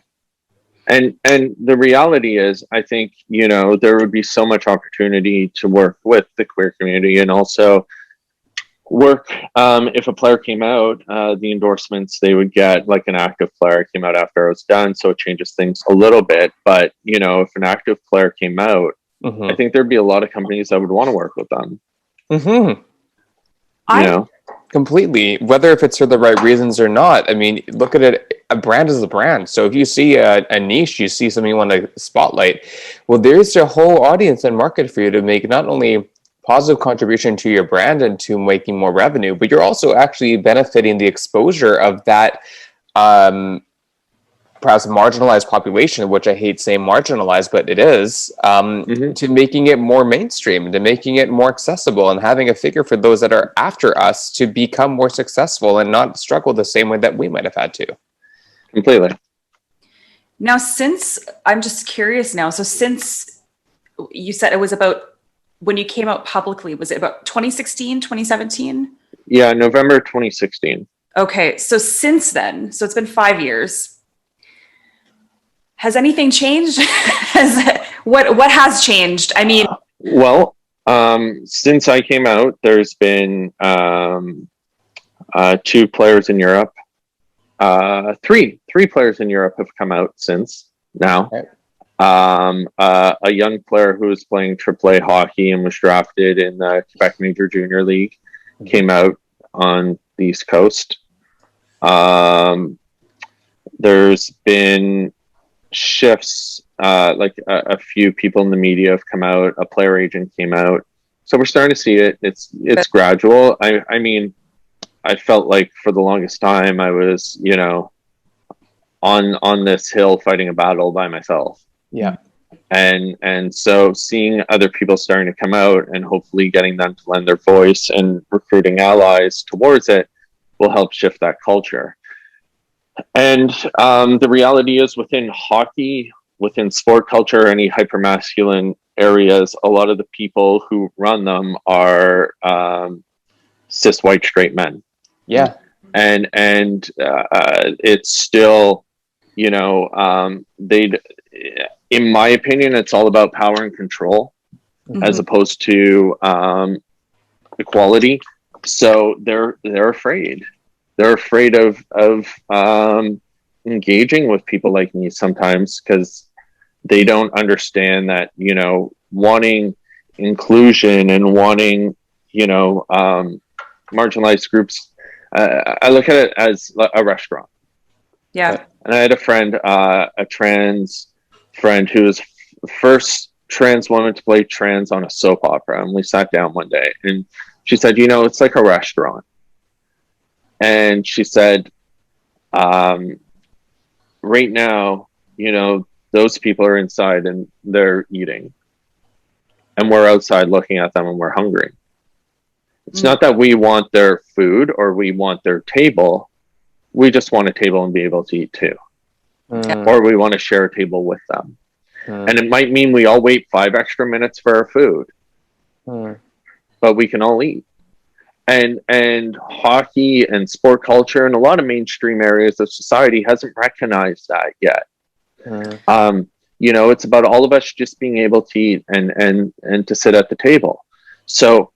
And the reality is, I think, you know, there would be so much opportunity to work with the queer community, and also work if a player came out, the endorsements they would get, like an active player came out after I was done, so it changes things a little bit. But you know, if an active player came out, I think there'd be a lot of companies that would want to work with them. You know, completely, whether if it's for the right reasons or not. I mean, look at it, a brand is a brand. So if you see a niche, you see something you want to spotlight, well, there's a whole audience and market for you to make not only positive contribution to your brand and to making more revenue, but you're also actually benefiting the exposure of that perhaps marginalized population, which I hate saying marginalized, but it is, to making it more mainstream, to making it more accessible, and having a figure for those that are after us to become more successful and not struggle the same way that we might have had to. Completely. Now, I'm just curious now, so since you said it was about when you came out publicly, was it about 2016, 2017? Yeah, November 2016. Okay, so since then, so it's been 5 years. Has anything changed? What has changed? I mean, well, since I came out, there's been 2 players in Europe. Three players in Europe have come out since now. Okay. A young player who was playing AAA hockey and was drafted in the Quebec Major Junior League came out on the East Coast. There's been shifts, like a few people in the media have come out, a player agent came out, so we're starting to see it. It's gradual. I mean, I felt like for the longest time I was, you know, on this hill fighting a battle by myself. And so seeing other people starting to come out and hopefully getting them to lend their voice and recruiting allies towards it will help shift that culture. And the reality is, within hockey, within sport culture, any hypermasculine areas, a lot of the people who run them are cis white straight men. And it's still, you know, in my opinion, it's all about power and control as opposed to equality. So they're afraid. They're afraid of engaging with people like me sometimes, because they don't understand that, you know, wanting inclusion and wanting, you know, marginalized groups. I look at it as a restaurant. Yeah. And I had a friend, a trans friend, who was first trans woman to play trans on a soap opera. And we sat down one day and she said, you know, it's like a restaurant. And she said, right now, you know, those people are inside and they're eating. And we're outside looking at them and we're hungry. It's not that we want their food or we want their table. We just want a table and be able to eat too. Or we want to share a table with them. And it might mean we all wait 5 extra minutes for our food. But we can all eat. And hockey and sport culture and a lot of mainstream areas of society hasn't recognized that yet. You know, it's about all of us just being able to eat and to sit at the table. So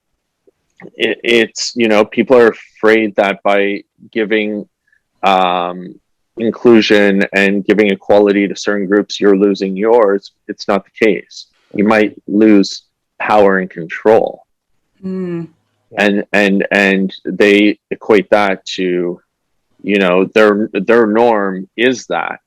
it's, you know, people are afraid that by giving inclusion and giving equality to certain groups, you're losing yours. It's not the case. You might lose power and control. And they equate that to, you know, their norm is that.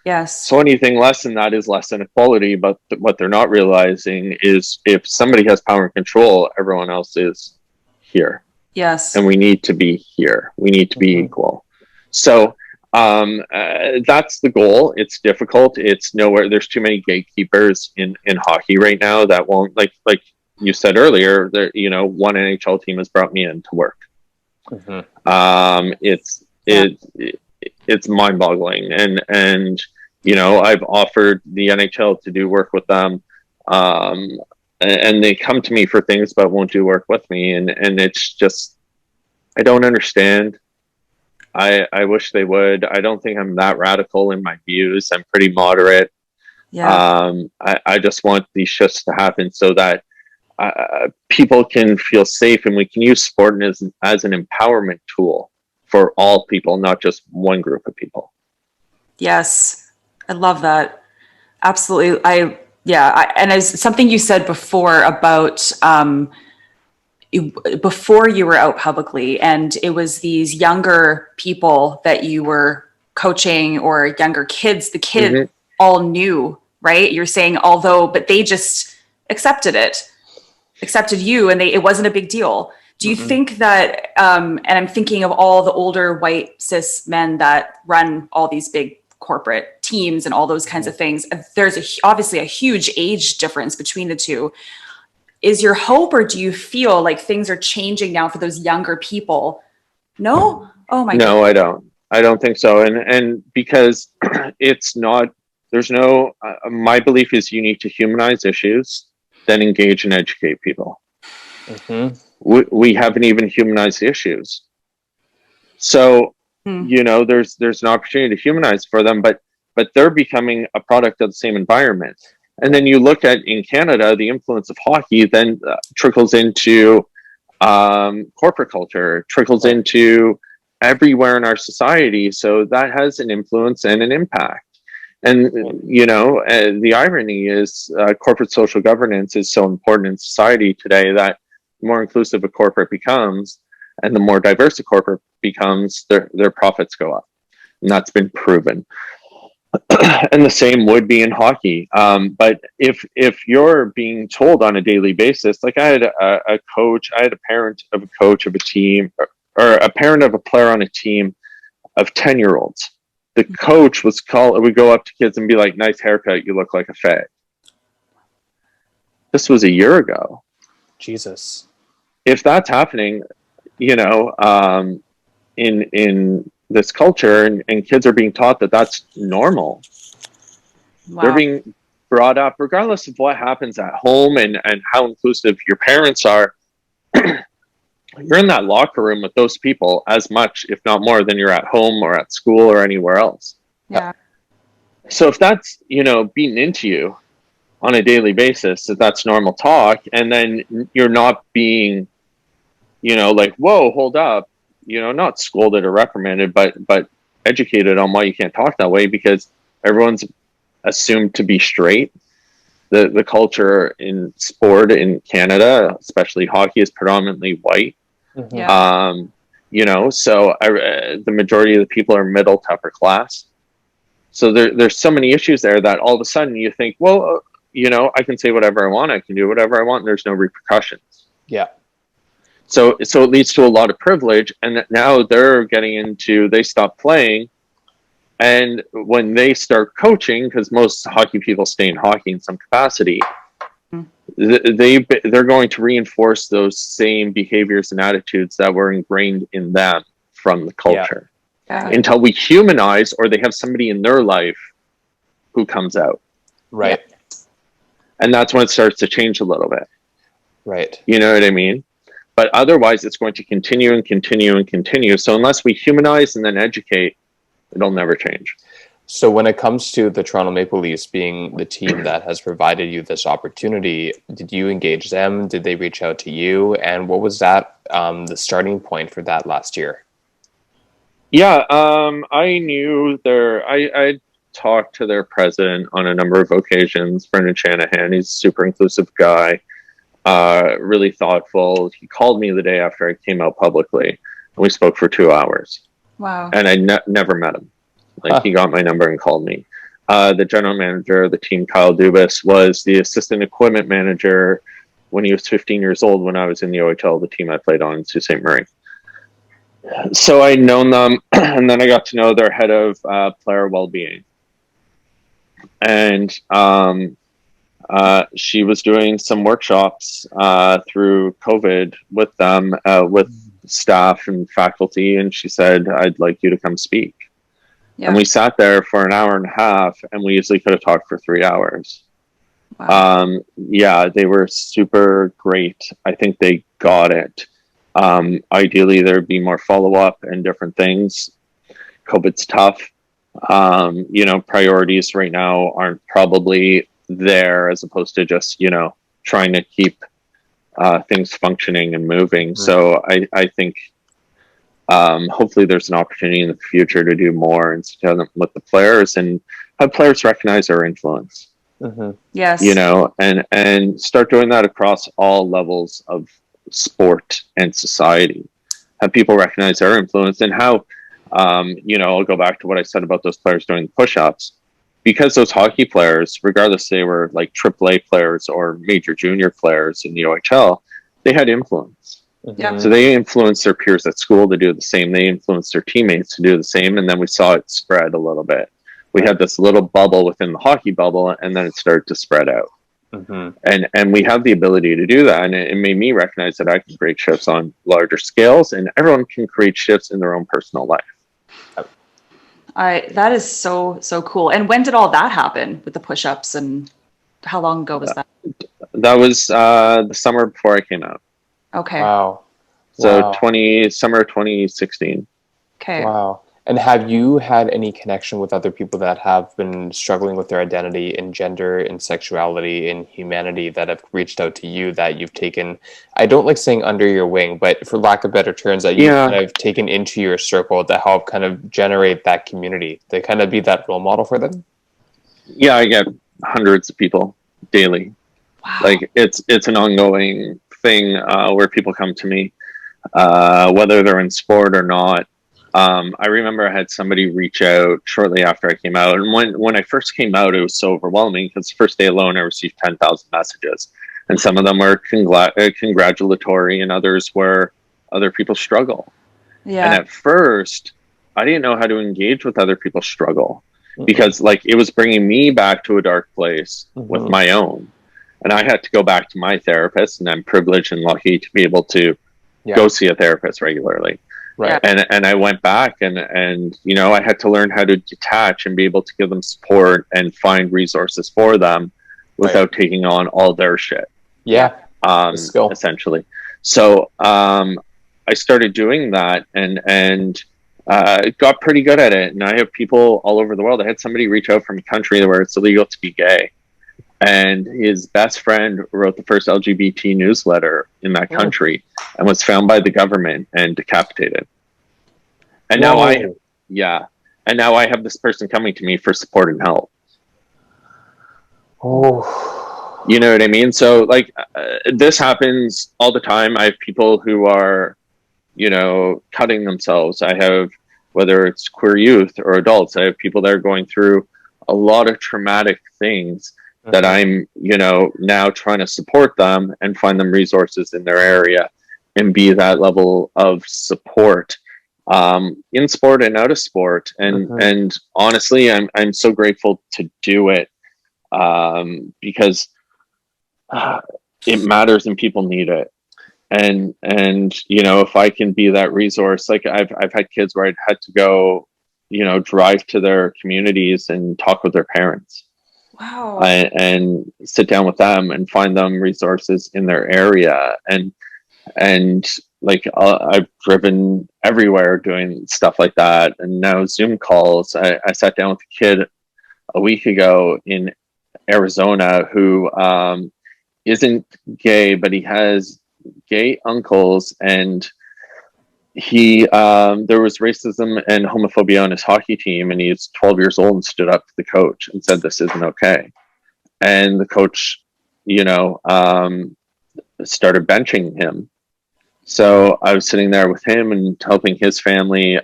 Yes. So anything less than that is less than equality. But what they're not realizing is if somebody has power and control, everyone else is here. Yes. And we need to be here. We need to be equal. So that's the goal. It's difficult. It's nowhere. There's too many gatekeepers in hockey right now that won't, like you said earlier, that, you know, one NHL team has brought me in to work. It's mind-boggling, and you know, I've offered the NHL to do work with them. and they come to me for things but won't do work with me, and it's just, I don't understand. I wish they would. I don't think I'm that radical in my views. I'm pretty moderate. Yeah. I just want these shifts to happen so that people can feel safe, and we can use sport as an empowerment tool for all people, not just one group of people. Yes. I love that. Absolutely. And as something you said before about, before you were out publicly, and it was these younger people that you were coaching, or younger kids, the kids all knew, right? You're saying, but they just accepted you, and it wasn't a big deal. Do you think that, and I'm thinking of all the older white cis men that run all these big corporate teams and all those kinds of things, there's obviously a huge age difference between the two. Is your hope, or do you feel like things are changing now for those younger people? No? Oh my God. No, I don't think so. And because it's not, there's no, my belief is you need to humanize issues, then engage and educate people. We haven't even humanized issues. So, there's an opportunity to humanize for them, but they're becoming a product of the same environment. And then you look at, in Canada, the influence of hockey then trickles into corporate culture, trickles into everywhere in our society. So that has an influence and an impact. And, the irony is corporate social governance is so important in society today that the more inclusive a corporate becomes and the more diverse a corporate becomes, their profits go up. And that's been proven. And the same would be in hockey. But if you're being told on a daily basis, like I had a coach, I had a parent of a coach of a team, or a parent of a player on a team of 10-year-olds. The coach would go up to kids and be like, "Nice haircut, you look like a fag." This was a year ago. Jesus. If that's happening, in this culture, and kids are being taught that that's normal. Wow. They're being brought up, regardless of what happens at home and how inclusive your parents are. You're in that locker room with those people as much, if not more, than you're at home or at school or anywhere else. Yeah. So if that's, beaten into you on a daily basis, if that's normal talk, and then you're not being, like, whoa, hold up, not scolded or reprimanded, but educated on why you can't talk that way, because everyone's assumed to be straight. The culture in sport in Canada, especially hockey, is predominantly white. Yeah. So the majority of the people are middle to upper class. So there's so many issues there that all of a sudden you think, well, I can say whatever I want, I can do whatever I want, and there's no repercussions. Yeah. So it leads to a lot of privilege, and now they're getting into, they stop playing, and when they start coaching, because most hockey people stay in hockey in some capacity, they're going to reinforce those same behaviors and attitudes that were ingrained in them from the culture. Yeah. Until we humanize, or they have somebody in their life who comes out. Right. Yeah. And that's when it starts to change a little bit. Right. You know what I mean? But otherwise, it's going to continue and continue and continue. So unless we humanize and then educate, it'll never change. So when it comes to the Toronto Maple Leafs being the team that has provided you this opportunity, did you engage them? Did they reach out to you? And what was that, the starting point for that last year? Yeah, I knew I talked to their president on a number of occasions, Brendan Shanahan. He's a super inclusive guy, really thoughtful. He called me the day after I came out publicly, and we spoke for 2 hours. Wow. And I never met him. He got my number and called me. The general manager of the team, Kyle Dubas, was the assistant equipment manager when he was 15 years old when I was in the OHL, the team I played on, Sault Ste. Marie. So I'd known them, and then I got to know their head of player well-being. And she was doing some workshops through COVID with them, with staff and faculty, and she said, "I'd like you to come speak." Yeah. And we sat there for an hour and a half, and we easily could have talked for 3 hours. Yeah, they were super great. I think they got it. Ideally, there'd be more follow-up and different things. COVID's tough. Priorities right now aren't probably there, as opposed to just, trying to keep things functioning and moving. So I think hopefully there's an opportunity in the future to do more and sit down with the players and have players recognize their influence. Yes. And start doing that across all levels of sport and society. Have people recognize their influence and how, I'll go back to what I said about those players doing push-ups. Because those hockey players, regardless they were like AAA players or major junior players in the OHL, they had influence. Yeah. So they influenced their peers at school to do the same. They influenced their teammates to do the same. And then we saw it spread a little bit. We had this little bubble within the hockey bubble, and then it started to spread out. And we have the ability to do that. And it made me recognize that I can create shifts on larger scales, and everyone can create shifts in their own personal life. That is so cool. And when did all that happen with the push-ups, and how long ago was that? That was the summer before I came out. Okay. Wow. So summer 2016. Okay. Wow. And have you had any connection with other people that have been struggling with their identity in gender, in sexuality, in humanity, that have reached out to you, that you've taken, I don't like saying under your wing, but for lack of better terms, that you've kind of taken into your circle to help kind of generate that community, to kind of be that role model for them? Yeah, I get hundreds of people daily. Wow. Like it's an ongoing thing where people come to me, whether they're in sport or not. I remember I had somebody reach out shortly after I came out. And when I first came out, it was so overwhelming because the first day alone, I received 10,000 messages. And some of them were congratulatory, and others were other people's struggle. Yeah. And at first, I didn't know how to engage with other people's struggle because it was bringing me back to a dark place with my own. And I had to go back to my therapist, and I'm privileged and lucky to be able to go see a therapist regularly. Right. And I went back and I had to learn how to detach and be able to give them support and find resources for them without taking on all their shit. Yeah. Essentially. So I started doing that and got pretty good at it. And I have people all over the world. I had somebody reach out from a country where it's illegal to be gay. And his best friend wrote the first LGBT newsletter in that country and was found by the government and decapitated. And now I have this person coming to me for support and help. Oh, you know what I mean? So this happens all the time. I have people who are, cutting themselves. I have, whether it's queer youth or adults, I have people that are going through a lot of traumatic things that I'm, now trying to support them and find them resources in their area and be that level of support in sport and out of sport. And honestly, I'm so grateful to do it because it matters and people need it. And if I can be that resource, I've had kids where I'd had to go, drive to their communities and talk with their parents. Wow. And sit down with them and find them resources in their area. And I've driven everywhere doing stuff like that. And now Zoom calls. I sat down with a kid a week ago in Arizona who isn't gay, but he has gay uncles, and he there was racism and homophobia on his hockey team, and he's 12 years old and stood up to the coach and said this isn't okay. And the coach started benching him. So I was sitting there with him and helping his family.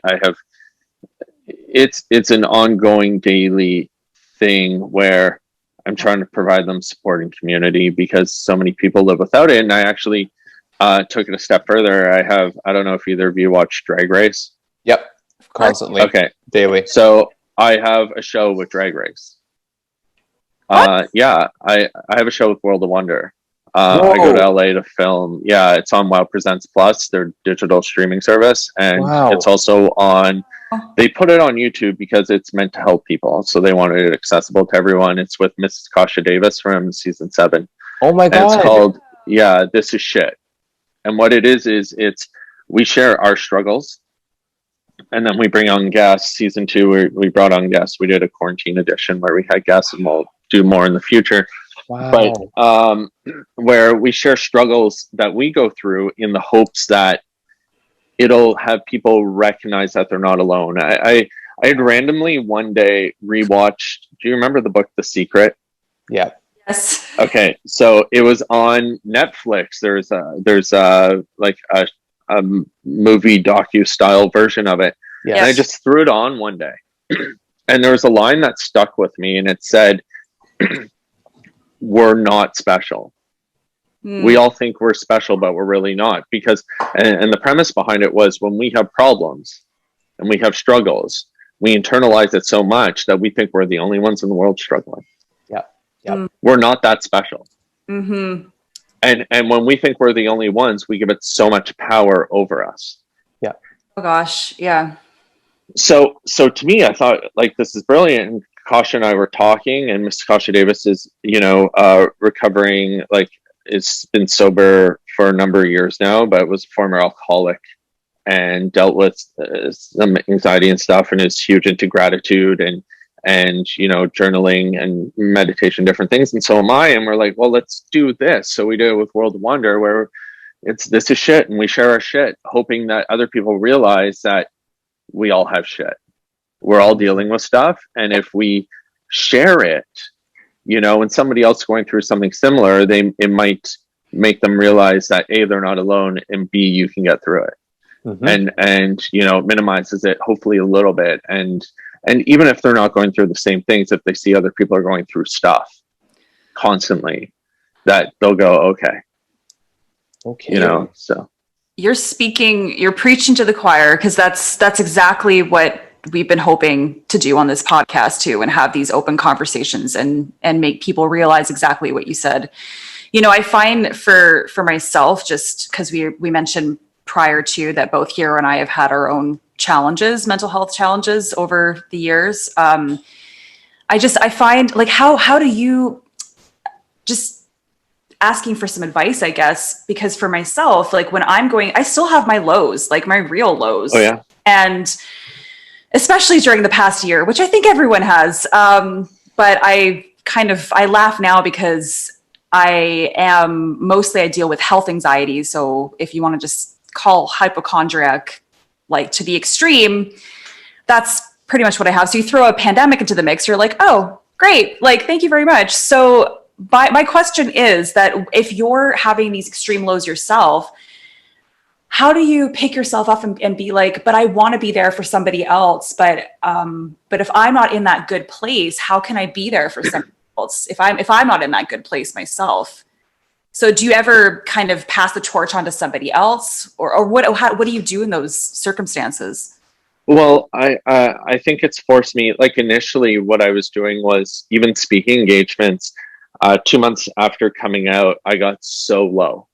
It's an ongoing daily thing where I'm trying to provide them support and community because so many people live without it. And I actually took it a step further. I don't know if either of you watch Drag Race. Yep. Constantly. Okay. Daily. So I have a show with Drag Race. Yeah, I have a show with World of Wonder. I go to LA to film. Yeah, it's on Wow Presents Plus, their digital streaming service. And it's also on They put it on YouTube because it's meant to help people. So they wanted it accessible to everyone. It's with Mrs. Kasha Davis from season 7. Oh my And God. it's called, yeah, This Is Shit. And what it is it's, we share our struggles. And then we bring on guests. Season 2, we brought on guests. We did a quarantine edition where we had guests, and we'll do more in the future. Wow. But where we share struggles that we go through in the hopes that it'll have people recognize that they're not alone. I had randomly one day rewatched. Do you remember the book The Secret? Yeah. Yes. Okay, so it was on Netflix. There's like a movie docu style version of it. Yeah. And I just threw it on one day, and there was a line that stuck with me, and it said, "We're not special. We all think we're special, but we're really not." Because, and the premise behind it was, when we have problems and we have struggles, we internalize it so much that we think we're the only ones in the world struggling. Yeah. We're not that special. Mm-hmm. And when we think we're the only ones, we give it so much power over us. Yeah. Oh gosh. Yeah. So to me, I thought, like, this is brilliant. And Kasha and I were talking, and Miss Kasha Davis is, recovering, like, has been sober for a number of years now, but was a former alcoholic and dealt with some anxiety and stuff, and is huge into gratitude and journaling and meditation, different things. And so am I. And we're like, well, let's do this. So we did it with World of Wonder, where this is shit, and we share our shit, hoping that other people realize that we all have shit. We're all dealing with stuff. And if we share it, when somebody else is going through something similar, it might make them realize that A, they're not alone, and B, you can get through it. Mm-hmm. And minimizes it hopefully a little bit. And even if they're not going through the same things, if they see other people are going through stuff constantly, that they'll go, okay. So You're preaching to the choir, because that's exactly what we've been hoping to do on this podcast too, and have these open conversations and make people realize exactly what you said. I find for myself, just because we mentioned prior to that, both Hero and I have had our own challenges, mental health challenges over the years. I find, like, how do you, just asking for some advice, I guess, because for myself, like, when I still have my lows, like my real lows. Oh yeah. And especially during the past year, which I think everyone has. But I laugh now, because I deal with health anxiety. So if you want to just call hypochondriac, like, to the extreme, that's pretty much what I have. So you throw a pandemic into the mix, you're like, oh, great. Like, thank you very much. So my question is that if you're having these extreme lows yourself, how do you pick yourself up and be like, but I want to be there for somebody else. But if I'm not in that good place, how can I be there for somebody else if I'm not in that good place myself? So do you ever kind of pass the torch on to somebody else, or what do you do in those circumstances? Well, I think it's forced me, like, initially what I was doing was, even speaking engagements, 2 months after coming out, I got so low.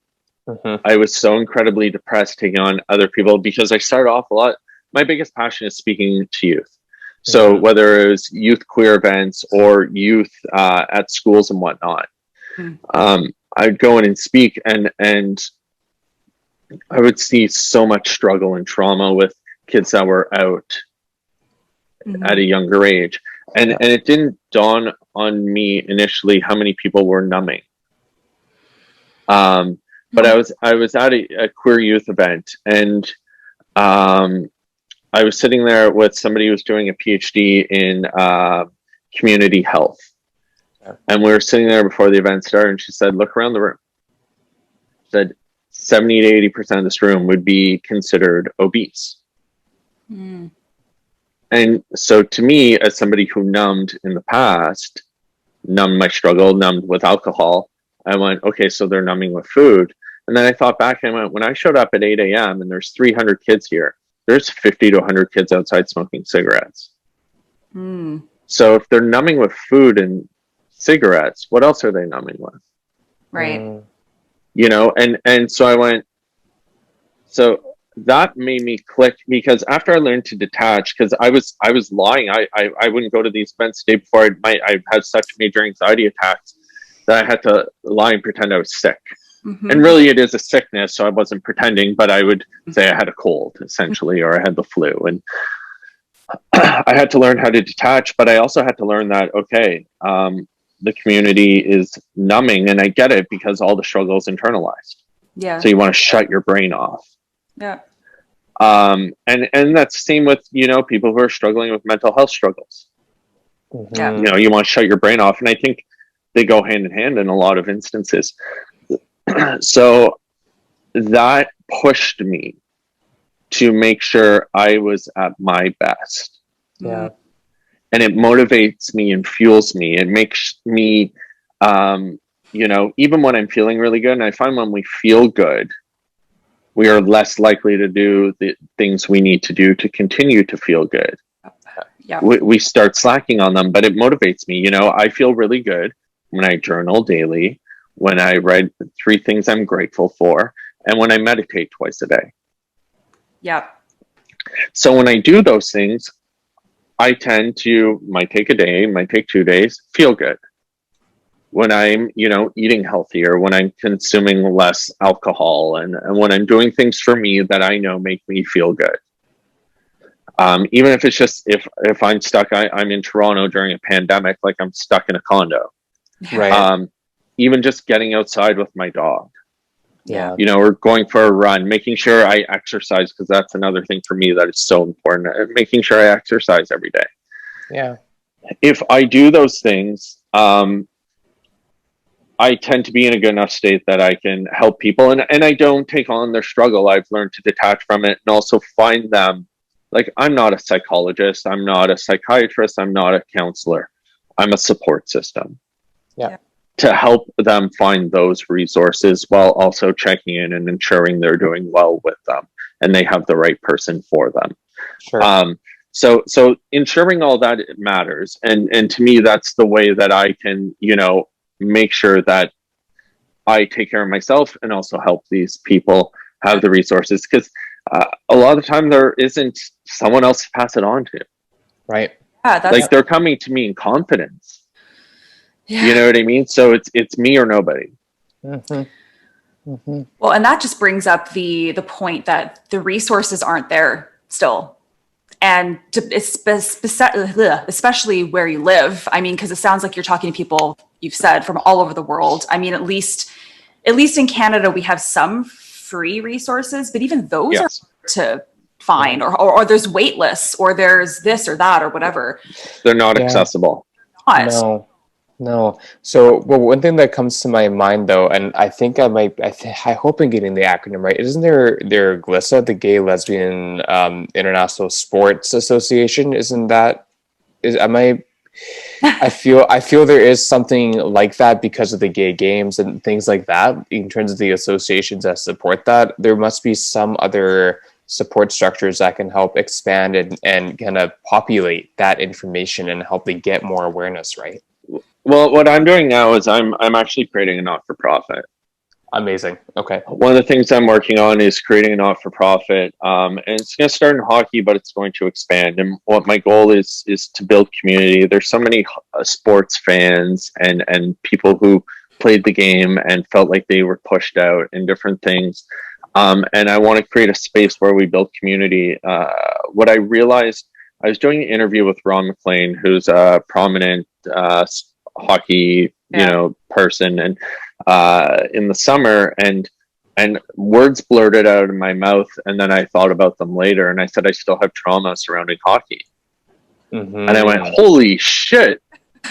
Mm-hmm. I was so incredibly depressed, taking on other people, because I started off a lot. My biggest passion is speaking to youth. So whether it was youth queer events or youth at schools and whatnot, I'd go in and speak, and I would see so much struggle and trauma with kids that were out at a younger age. And it didn't dawn on me initially how many people were numbing. But I was at a queer youth event, and I was sitting there with somebody who was doing a PhD in community health. And we were sitting there before the event started, and she said, look around the room. She said 70 to 80% of this room would be considered obese. And so to me, as somebody who numbed in the past, numbed my struggle, numbed with alcohol, I went, okay, so they're numbing with food. And then I thought back, and I went, when I showed up at 8 a.m. and there's 300 kids here, there's 50 to 100 kids outside smoking cigarettes. So if they're numbing with food and cigarettes, what else are they numbing with? Right. And so I went, so that made me click, because after I learned to detach, because I was lying. I wouldn't go to these events the day before. I had such major anxiety attacks that I had to lie and pretend I was sick. And really it is a sickness, so I wasn't pretending, but I would say I had a cold essentially, or I had the flu. And I had to learn how to detach, but I also had to learn that, okay, the community is numbing, and I get it, because all the struggle is internalized. Yeah. So you want to shut your brain off. Yeah. And that's the same with, you know, people who are struggling with mental health struggles. Yeah. You know, you want to shut your brain off. And I think they go hand in hand in a lot of instances. So that pushed me to make sure I was at my best. Yeah. And it motivates me and fuels me. It makes me, you know, even when I'm feeling really good, and I find when we feel good, we are less likely to do the things we need to do to continue to feel good. Yeah. We start slacking on them, but it motivates me. You know, I feel really good when I journal daily, when I write 3 things I'm grateful for, and when I meditate twice a day. Yeah. So when I do those things, I tend to, might take a day, might take 2 days, feel good. When I'm, you know, eating healthier, when I'm consuming less alcohol, and when I'm doing things for me that I know make me feel good. Even if it's just, if I'm stuck, I'm in Toronto during a pandemic, like I'm stuck in a condo. Right. Even just getting outside with my dog, Yeah. you know, or going for a run, making sure I exercise, because that's another thing for me that is so important, making sure I exercise every day. Yeah. If I do those things, I tend to be in a good enough state that I can help people, and I don't take on their struggle. I've learned to detach from it, and also find them. Like, I'm not a psychologist, I'm not a psychiatrist, I'm not a counselor. I'm a support system. Yeah. To help them find those resources, while also checking in and ensuring they're doing well with them and they have the right person for them. Sure. So ensuring all that matters, and to me, that's the way that I can, you know, make sure that I take care of myself and also help these people have the resources, because a lot of the time there isn't someone else to pass it on to. Right. Yeah. That's, Like, they're coming to me in confidence. yeah. You know what I mean? So it's me or nobody. Well, and that just brings up the point that the resources aren't there still. And especially where you live. I mean, because it sounds like you're talking to people, you've said, from all over the world. I mean, at least in Canada, we have some free resources, but even those are to find, or there's wait lists, or there's this or that or whatever. They're not accessible. No. So, well, one thing that comes to my mind, though, and I think I hope I'm getting the acronym right. Isn't there GLSA, the Gay Lesbian International Sports Association? I feel there is something like that because of the gay games and things like that. In terms of the associations that support that, there must be some other support structures that can help expand and kind of populate that information and help they get more awareness, right? Well, what I'm doing now is I'm actually creating a not-for-profit. Amazing. Okay. One of the things I'm working on is creating a not-for-profit, and it's going to start in hockey, but it's going to expand. And what my goal is to build community. There's so many sports fans and people who played the game and felt like they were pushed out in different things. And I want to create a space where we build community. What I realized, I was doing an interview with Ron McLean, who's a prominent hockey, you know, person, and in the summer, and words blurted out of my mouth, and then I thought about them later, and I said, I still have trauma surrounding hockey. And I went, holy shit.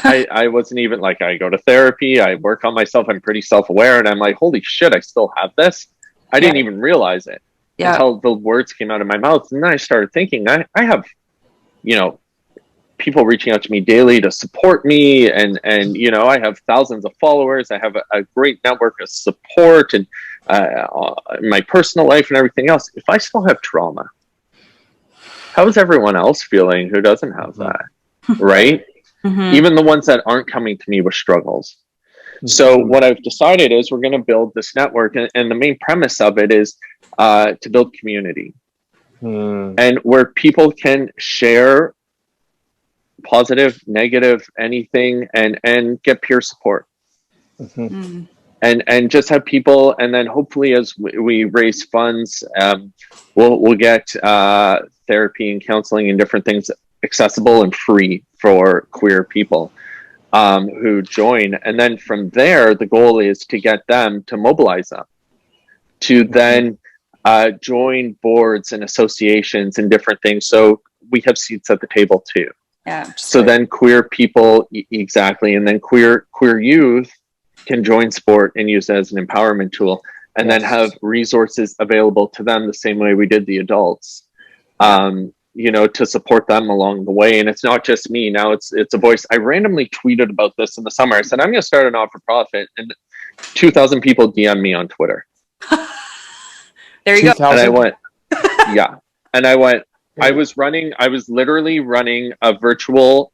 I wasn't even, like, I go to therapy, I work on myself, I'm pretty self-aware, and I'm like, holy shit, I still have this. I didn't even realize it until the words came out of my mouth. And then I started thinking, I have, you know, people reaching out to me daily to support me, and you know, I have thousands of followers, I have a great network of support, and my personal life and everything else. If I still have trauma, how is everyone else feeling who doesn't have that? Right? Even the ones that aren't coming to me with struggles. So what I've decided is we're going to build this network, and the main premise of it is to build community, and where people can share positive, negative, anything, and get peer support. And just have people, and then hopefully as we raise funds, we'll get therapy and counseling and different things accessible and free for queer people who join. And then from there, the goal is to get them to mobilize them to then join boards and associations and different things. So we have seats at the table too. Yeah. So then queer people, exactly. And then queer youth can join sport and use it as an empowerment tool, and then have resources available to them the same way we did the adults, to support them along the way. And it's not just me now, it's a voice. I randomly tweeted about this in the summer. I said, I'm going to start a not-for-profit, and 2,000 people DM me on Twitter. There you go. And I went, yeah. And I went, I was literally running a virtual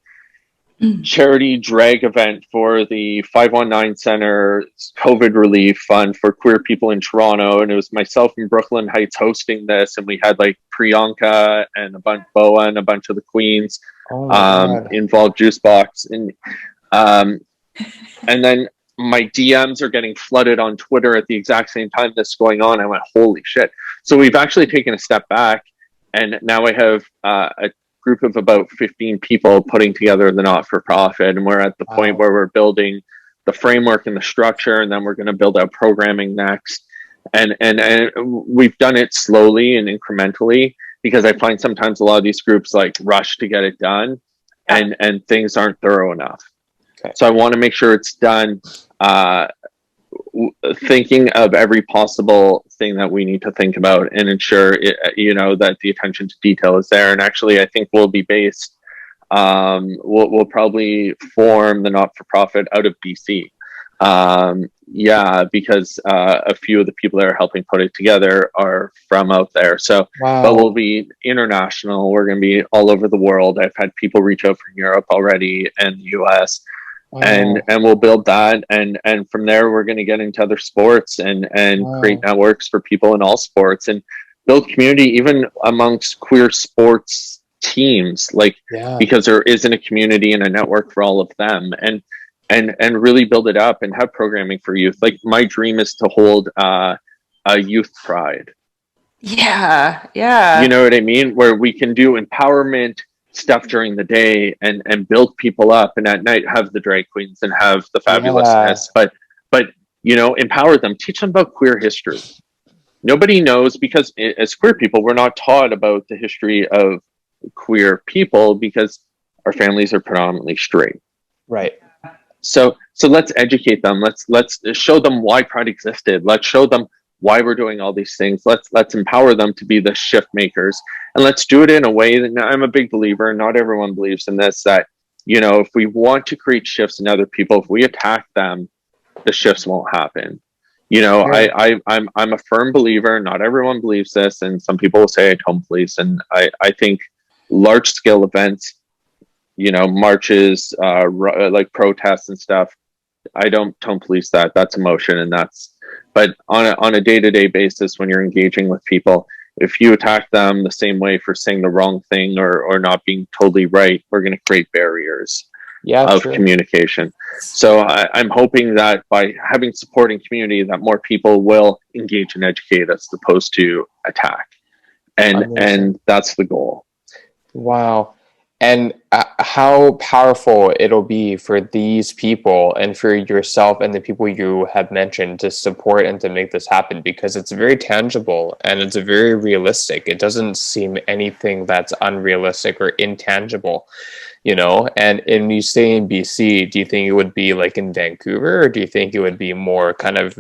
charity drag event for the 519 Center COVID Relief Fund for queer people in Toronto. And it was myself in Brooklyn Heights hosting this. And we had like Priyanka and Boa and a bunch of the queens involved, Juice Box. And then my DMs are getting flooded on Twitter at the exact same time this is going on. I went, holy shit. So we've actually taken a step back. And now I have a group of about 15 people putting together the not-for-profit, and we're at the point where we're building the framework and the structure, and then we're going to build out programming next. And we've done it slowly and incrementally, because I find sometimes a lot of these groups like rush to get it done, and things aren't thorough enough. Okay. So I want to make sure it's done thinking of every possible thing that we need to think about, and ensure that the attention to detail is there. And actually, I think we'll be based, we'll probably form the not-for-profit out of BC. Because a few of the people that are helping put it together are from out there. So, but we'll be international. We're going to be all over the world. I've had people reach out from Europe already and the US. And we'll build that, and from there we're going to get into other sports and create networks for people in all sports, and build community even amongst queer sports teams, because there isn't a community and a network for all of them, and really build it up and have programming for youth. Like, my dream is to hold a youth pride. Yeah. You know what I mean? Where we can do empowerment stuff during the day and build people up, and at night have the drag queens and have the fabulousness, but empower them, teach them about queer history. Nobody knows, because as queer people, we're not taught about the history of queer people because our families are predominantly straight. Right. So let's educate them. Let's show them why Pride existed. Let's show them why we're doing all these things. Let's empower them to be the shift makers, and let's do it in a way that, I'm a big believer, not everyone believes in this, that if we want to create shifts in other people, if we attack them, the shifts won't happen. I'm a firm believer, not everyone believes this, and some people will say I don't police, and I think large scale events, marches, like protests and stuff, I don't police that. That's emotion, and but on a day-to-day basis, when you're engaging with people, if you attack them the same way for saying the wrong thing or not being totally right, we're going to create barriers of communication. So I'm hoping that by having supporting community, that more people will engage and educate as opposed to attack. And that's the goal. Wow. And how powerful it'll be for these people and for yourself and the people you have mentioned to support and to make this happen, because it's very tangible and it's very realistic. It doesn't seem anything that's unrealistic or intangible, and you stay in BC, do you think it would be like in Vancouver, or do you think it would be more kind of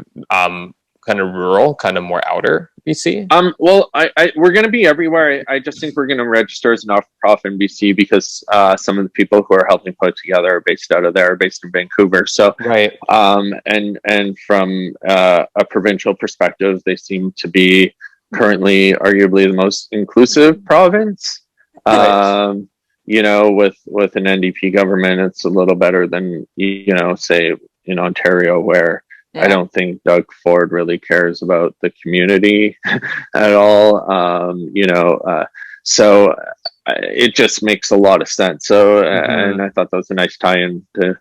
rural, kind of more outer BC? Well, we're going to be everywhere. I just think we're going to register as a not-for-profit in BC because some of the people who are helping put it together are based out of there, based in Vancouver. So, right. And from a provincial perspective, they seem to be currently arguably the most inclusive province. Right. With an NDP government, it's a little better than, say in Ontario, where I don't think Doug Ford really cares about the community at all. So it just makes a lot of sense. So, and I thought that was a nice tie-in to,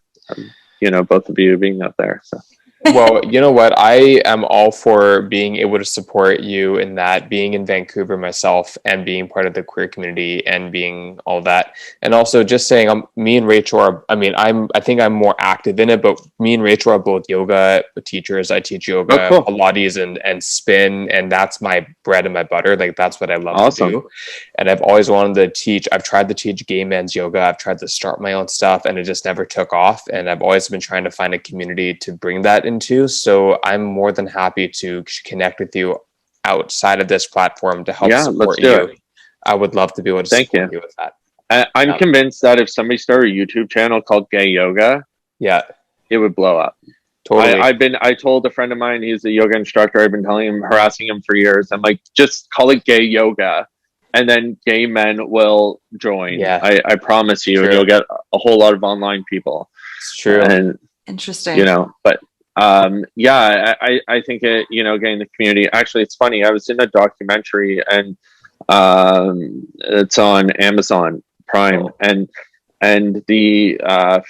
both of you being up there. So. Well, you know what? I am all for being able to support you in that, being in Vancouver myself and being part of the queer community and being all that. And also just saying, me and Rachel are, I think I'm more active in it, but me and Rachel are both yoga teachers. I teach yoga, Pilates and spin, and that's my bread and my butter. Like, that's what I love to do. And I've always wanted to teach. I've tried to teach gay men's yoga. I've tried to start my own stuff, and it just never took off. And I've always been trying to find a community to bring that into. So I'm more than happy to connect with you outside of this platform to help support you. I would love to be able to support you with that. I'm convinced that if somebody started a YouTube channel called Gay Yoga, it would blow up. Totally. I told a friend of mine, he's a yoga instructor. I've been harassing him for years. I'm like, just call it Gay Yoga, and then gay men will join. Yeah. I promise you, and you'll get a whole lot of online people. It's true. And interesting. But I think it, getting the community. Actually, it's funny. I was in a documentary, and it's on Amazon Prime, and the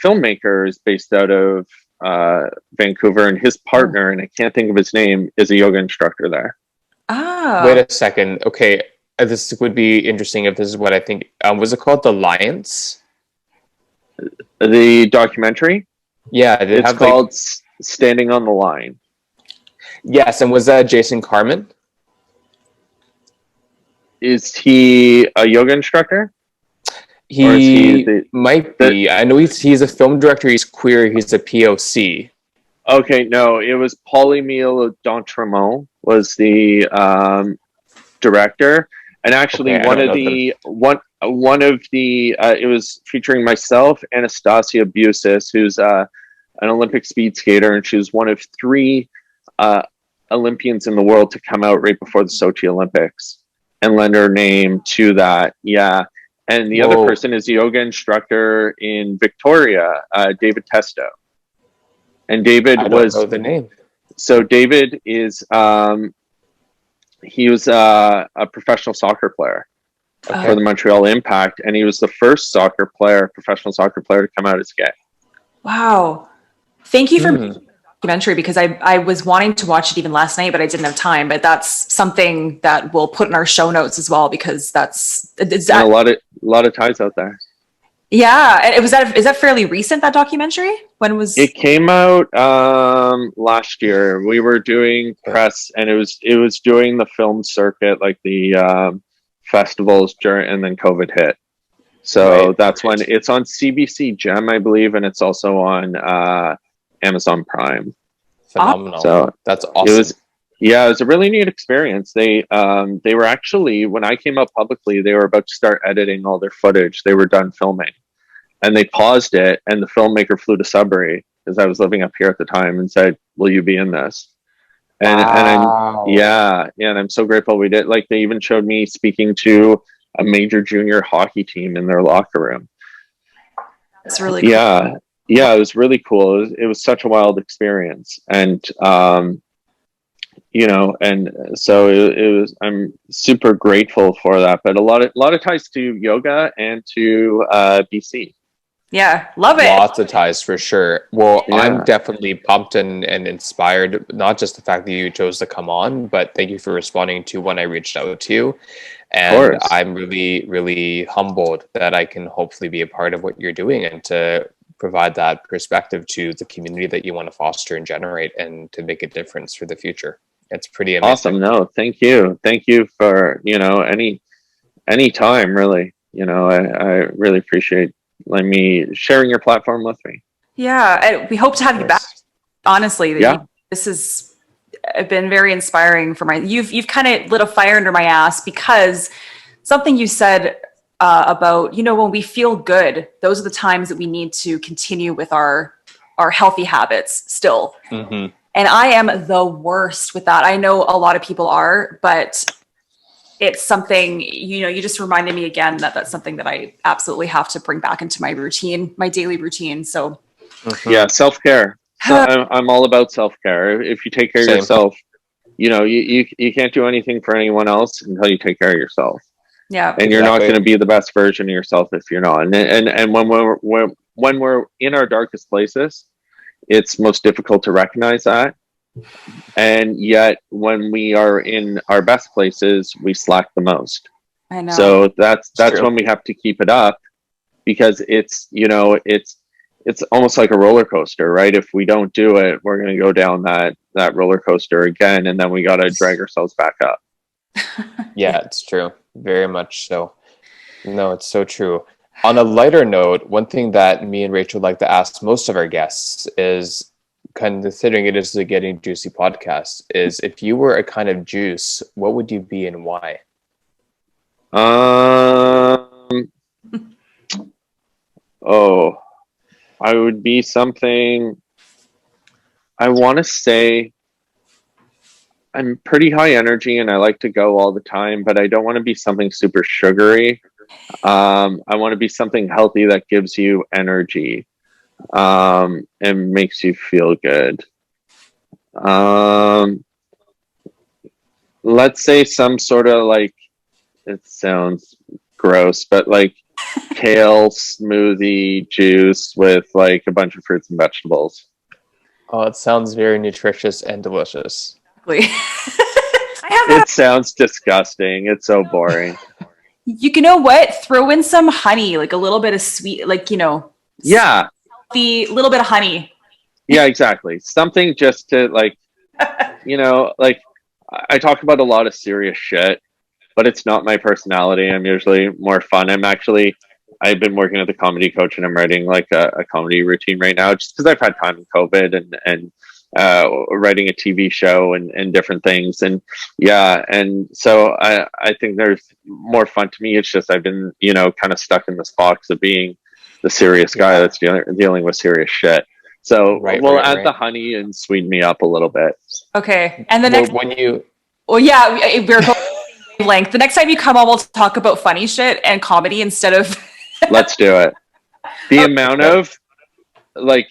filmmaker is based out of Vancouver, and his partner, and I can't think of his name, is a yoga instructor there. Wait a second. Okay, this would be interesting if this is what I think. Was it called The Lions? The documentary? Yeah, it's called Standing on the Line. Yes, and was that Jason Carmen? Is he a yoga instructor? He might be. I know he's a film director. He's queer. He's a POC. Okay, no, it was Paul-Émile D'Entremont was the director, and actually one of the it was featuring myself, Anastasia Busis, who's an Olympic speed skater, and she was one of 3 Olympians in the world to come out right before the Sochi Olympics and lend her name to that. Yeah. And the other person is a yoga instructor in Victoria, David Testo. And David I don't know the name. So David is he was a professional soccer player for the Montreal Impact, and he was the first professional soccer player to come out as gay. Wow. Thank you for making the documentary, because I was wanting to watch it even last night, but I didn't have time. But that's something that we'll put in our show notes as well, because it's a lot of ties out there. Yeah. And is that fairly recent, that documentary? When was it? Came out last year. We were doing press, and it was doing the film circuit, like the festivals and then COVID hit. So that's when it's on CBC Gem, I believe, and it's also on Amazon Prime. Phenomenal. So that's awesome. It was a really neat experience. They were actually, when I came out publicly, they were about to start editing all their footage. They were done filming, and they paused it, and the filmmaker flew to Sudbury, because I was living up here at the time, and said, "Will you be in this?" And and I'm so grateful we did. Like, they even showed me speaking to a major junior hockey team in their locker room. That's really cool. Yeah, it was really cool. It was such a wild experience, and and so it was. I'm super grateful for that. But a lot of ties to yoga and to BC. Yeah, love it. Lots of ties for sure. Well, I'm definitely pumped and inspired. Not just the fact that you chose to come on, but thank you for responding to when I reached out to you. And I'm really, really humbled that I can hopefully be a part of what you're doing, and to provide that perspective to the community that you want to foster and generate, and to make a difference for the future. It's pretty amazing. Awesome. No, thank you for any time, really. I really appreciate me sharing your platform with me. Yeah, we hope to have you back. Honestly, this has been very inspiring for you've kind of lit a fire under my ass, because something you said about, when we feel good, those are the times that we need to continue with our healthy habits still. Mm-hmm. And I am the worst with that. I know a lot of people are, but it's something, you just reminded me again that that's something that I absolutely have to bring back into my routine, my daily routine. So yeah, self-care. So I'm all about self-care. If you take care of Same. yourself, you know, you can't do anything for anyone else until you take care of yourself. Yeah. And you're not Exactly. going to be the best version of yourself if you're not. And when we're in our darkest places, it's most difficult to recognize that. And yet when we are in our best places, we slack the most. I know. So that's true. when we have to keep it up, because it's, you know, it's almost like a roller coaster, right? If we don't do it, we're going to go down that roller coaster again, and then we got to drag ourselves back up. Yeah, it's true. Very much so. No, it's so true. On a lighter note, one thing that me and Rachel like to ask most of our guests is, considering it is the Getting Juicy podcast, is if you were a kind of juice, what would you be and why? Oh, I would be something. I want to say I'm pretty high energy and I like to go all the time, but I don't want to be something super sugary. I want to be something healthy that gives you energy, and makes you feel good. Let's say some sort of, like, it sounds gross, but like kale smoothie juice with like a bunch of fruits and vegetables. Oh, it sounds very nutritious and delicious. Exactly. I have It sounds disgusting. It's so boring. you know what? Throw in some honey, like a little bit of sweet, like, you know, Yeah. the little bit of honey. Yeah, exactly. Something just to, like, you know, like, I talk about a lot of serious shit, but it's not my personality. I'm usually more fun. I've been working at the comedy coach, and I'm writing like a comedy routine right now, just because I've had time in COVID and writing a TV show and different things. And yeah, and so I think there's more fun to me. It's just I've been, you know, kind of stuck in this box of being the serious guy that's dealing with serious shit. So we'll add the honey and sweeten me up a little bit. Okay. And the Well, next, when you well, yeah, we're both wavelength. The next time you come on, we'll talk about funny shit and comedy instead of. Let's do it. The amount of like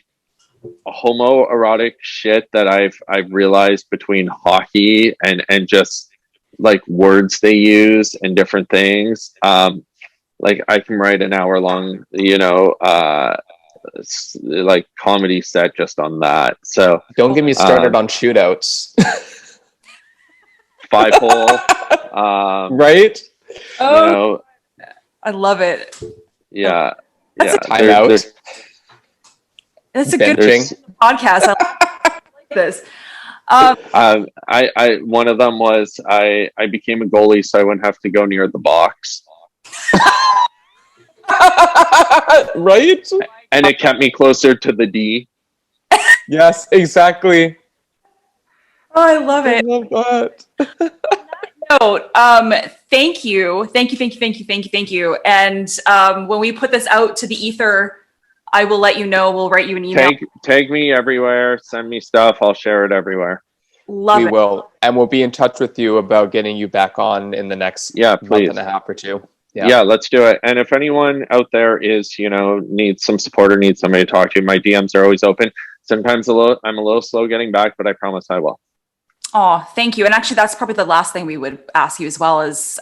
homoerotic shit that I've realized between hockey and just like words they use and different things. Like I can write an hour long, you know, like comedy set just on that. So don't get me started on shootouts. 5-hole, right? Oh, you know, I love it. yeah. That's yeah. a timeout. That's a good Benching. podcast. I like this. I one of them was I became a goalie so I wouldn't have to go near the box. Right? And it kept me closer to the D. Yes, exactly. Oh, I love I it. love that. Note, thank you. And when we put this out to the ether, I will let you know. We'll write you an email. Tag me everywhere. Send me stuff. I'll share it everywhere. Love We it. will. And we'll be in touch with you about getting you back on in the next month and a half or two. Yeah, let's do it. And if anyone out there is, you know, needs some support or needs somebody to talk to, my DMs are always open. Sometimes I'm a little slow getting back, but I promise I will. Oh, thank you. And actually, that's probably the last thing we would ask you as well is,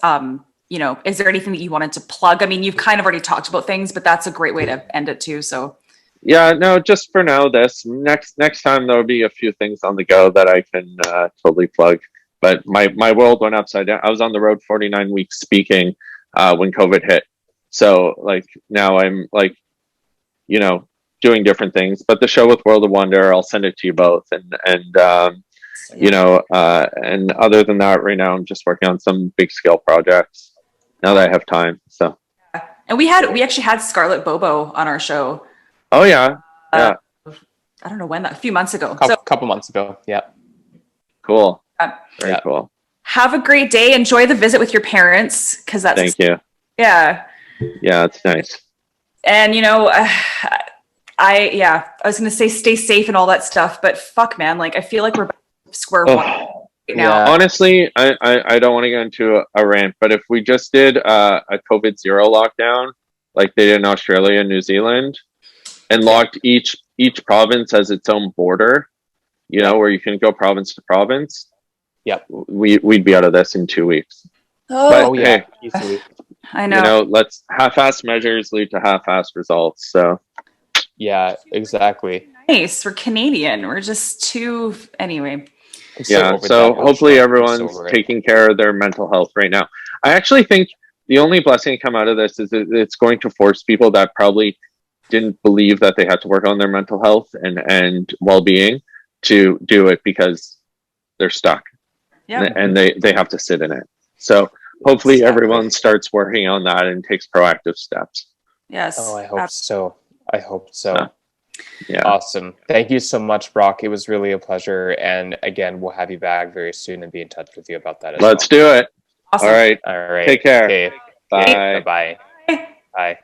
you know, is there anything that you wanted to plug? I mean, you've kind of already talked about things, but that's a great way to end it too. So yeah, no, just for now, this next time there'll be a few things on the go that I can totally plug. But my world went upside down. I was on the road 49 weeks speaking when COVID hit. So like now I'm like, you know, doing different things. But the show with World of Wonder, I'll send it to you both. And you know, and other than that, right now I'm just working on some big scale projects now that I have time. So. and we actually had Scarlett Bobo on our show. Oh yeah, yeah. I don't know when, a few months ago. Couple months ago. Yeah. Cool. Very cool. Have a great day. Enjoy the visit with your parents, because that's. Thank you. Yeah. Yeah, it's nice. And you know, I was gonna say stay safe and all that stuff, but fuck, man, like I feel like we're back to square one right now. Yeah. Honestly, I don't want to go into a rant, but if we just did a COVID zero lockdown, like they did in Australia and New Zealand, and locked each province has its own border, you know, where you can go province to province, Yep. we'd be out of this in 2 weeks. Oh, Oh yeah. Hey, Easily. I know. you know, let's half-assed measures lead to half-assed results. So Yeah, exactly. Nice. We're Canadian. We're just too, anyway. I'm so yeah, over so that hopefully bullshit. I'm so everyone's over it. taking care of their mental health right now. I actually think the only blessing to come out of this is that it's going to force people that probably didn't believe that they had to work on their mental health and well-being to do it because they're stuck. Yep. And they have to sit in it. So hopefully Exactly. everyone starts working on that and takes proactive steps. Yes. Oh, I hope so. I hope so. Yeah. Awesome. Thank you so much, Brock. It was really a pleasure. And again, we'll have you back very soon and be in touch with you about that as Let's well. do it. Awesome. All right. All right. Take care. Okay. Bye. Bye-bye. Bye. Bye.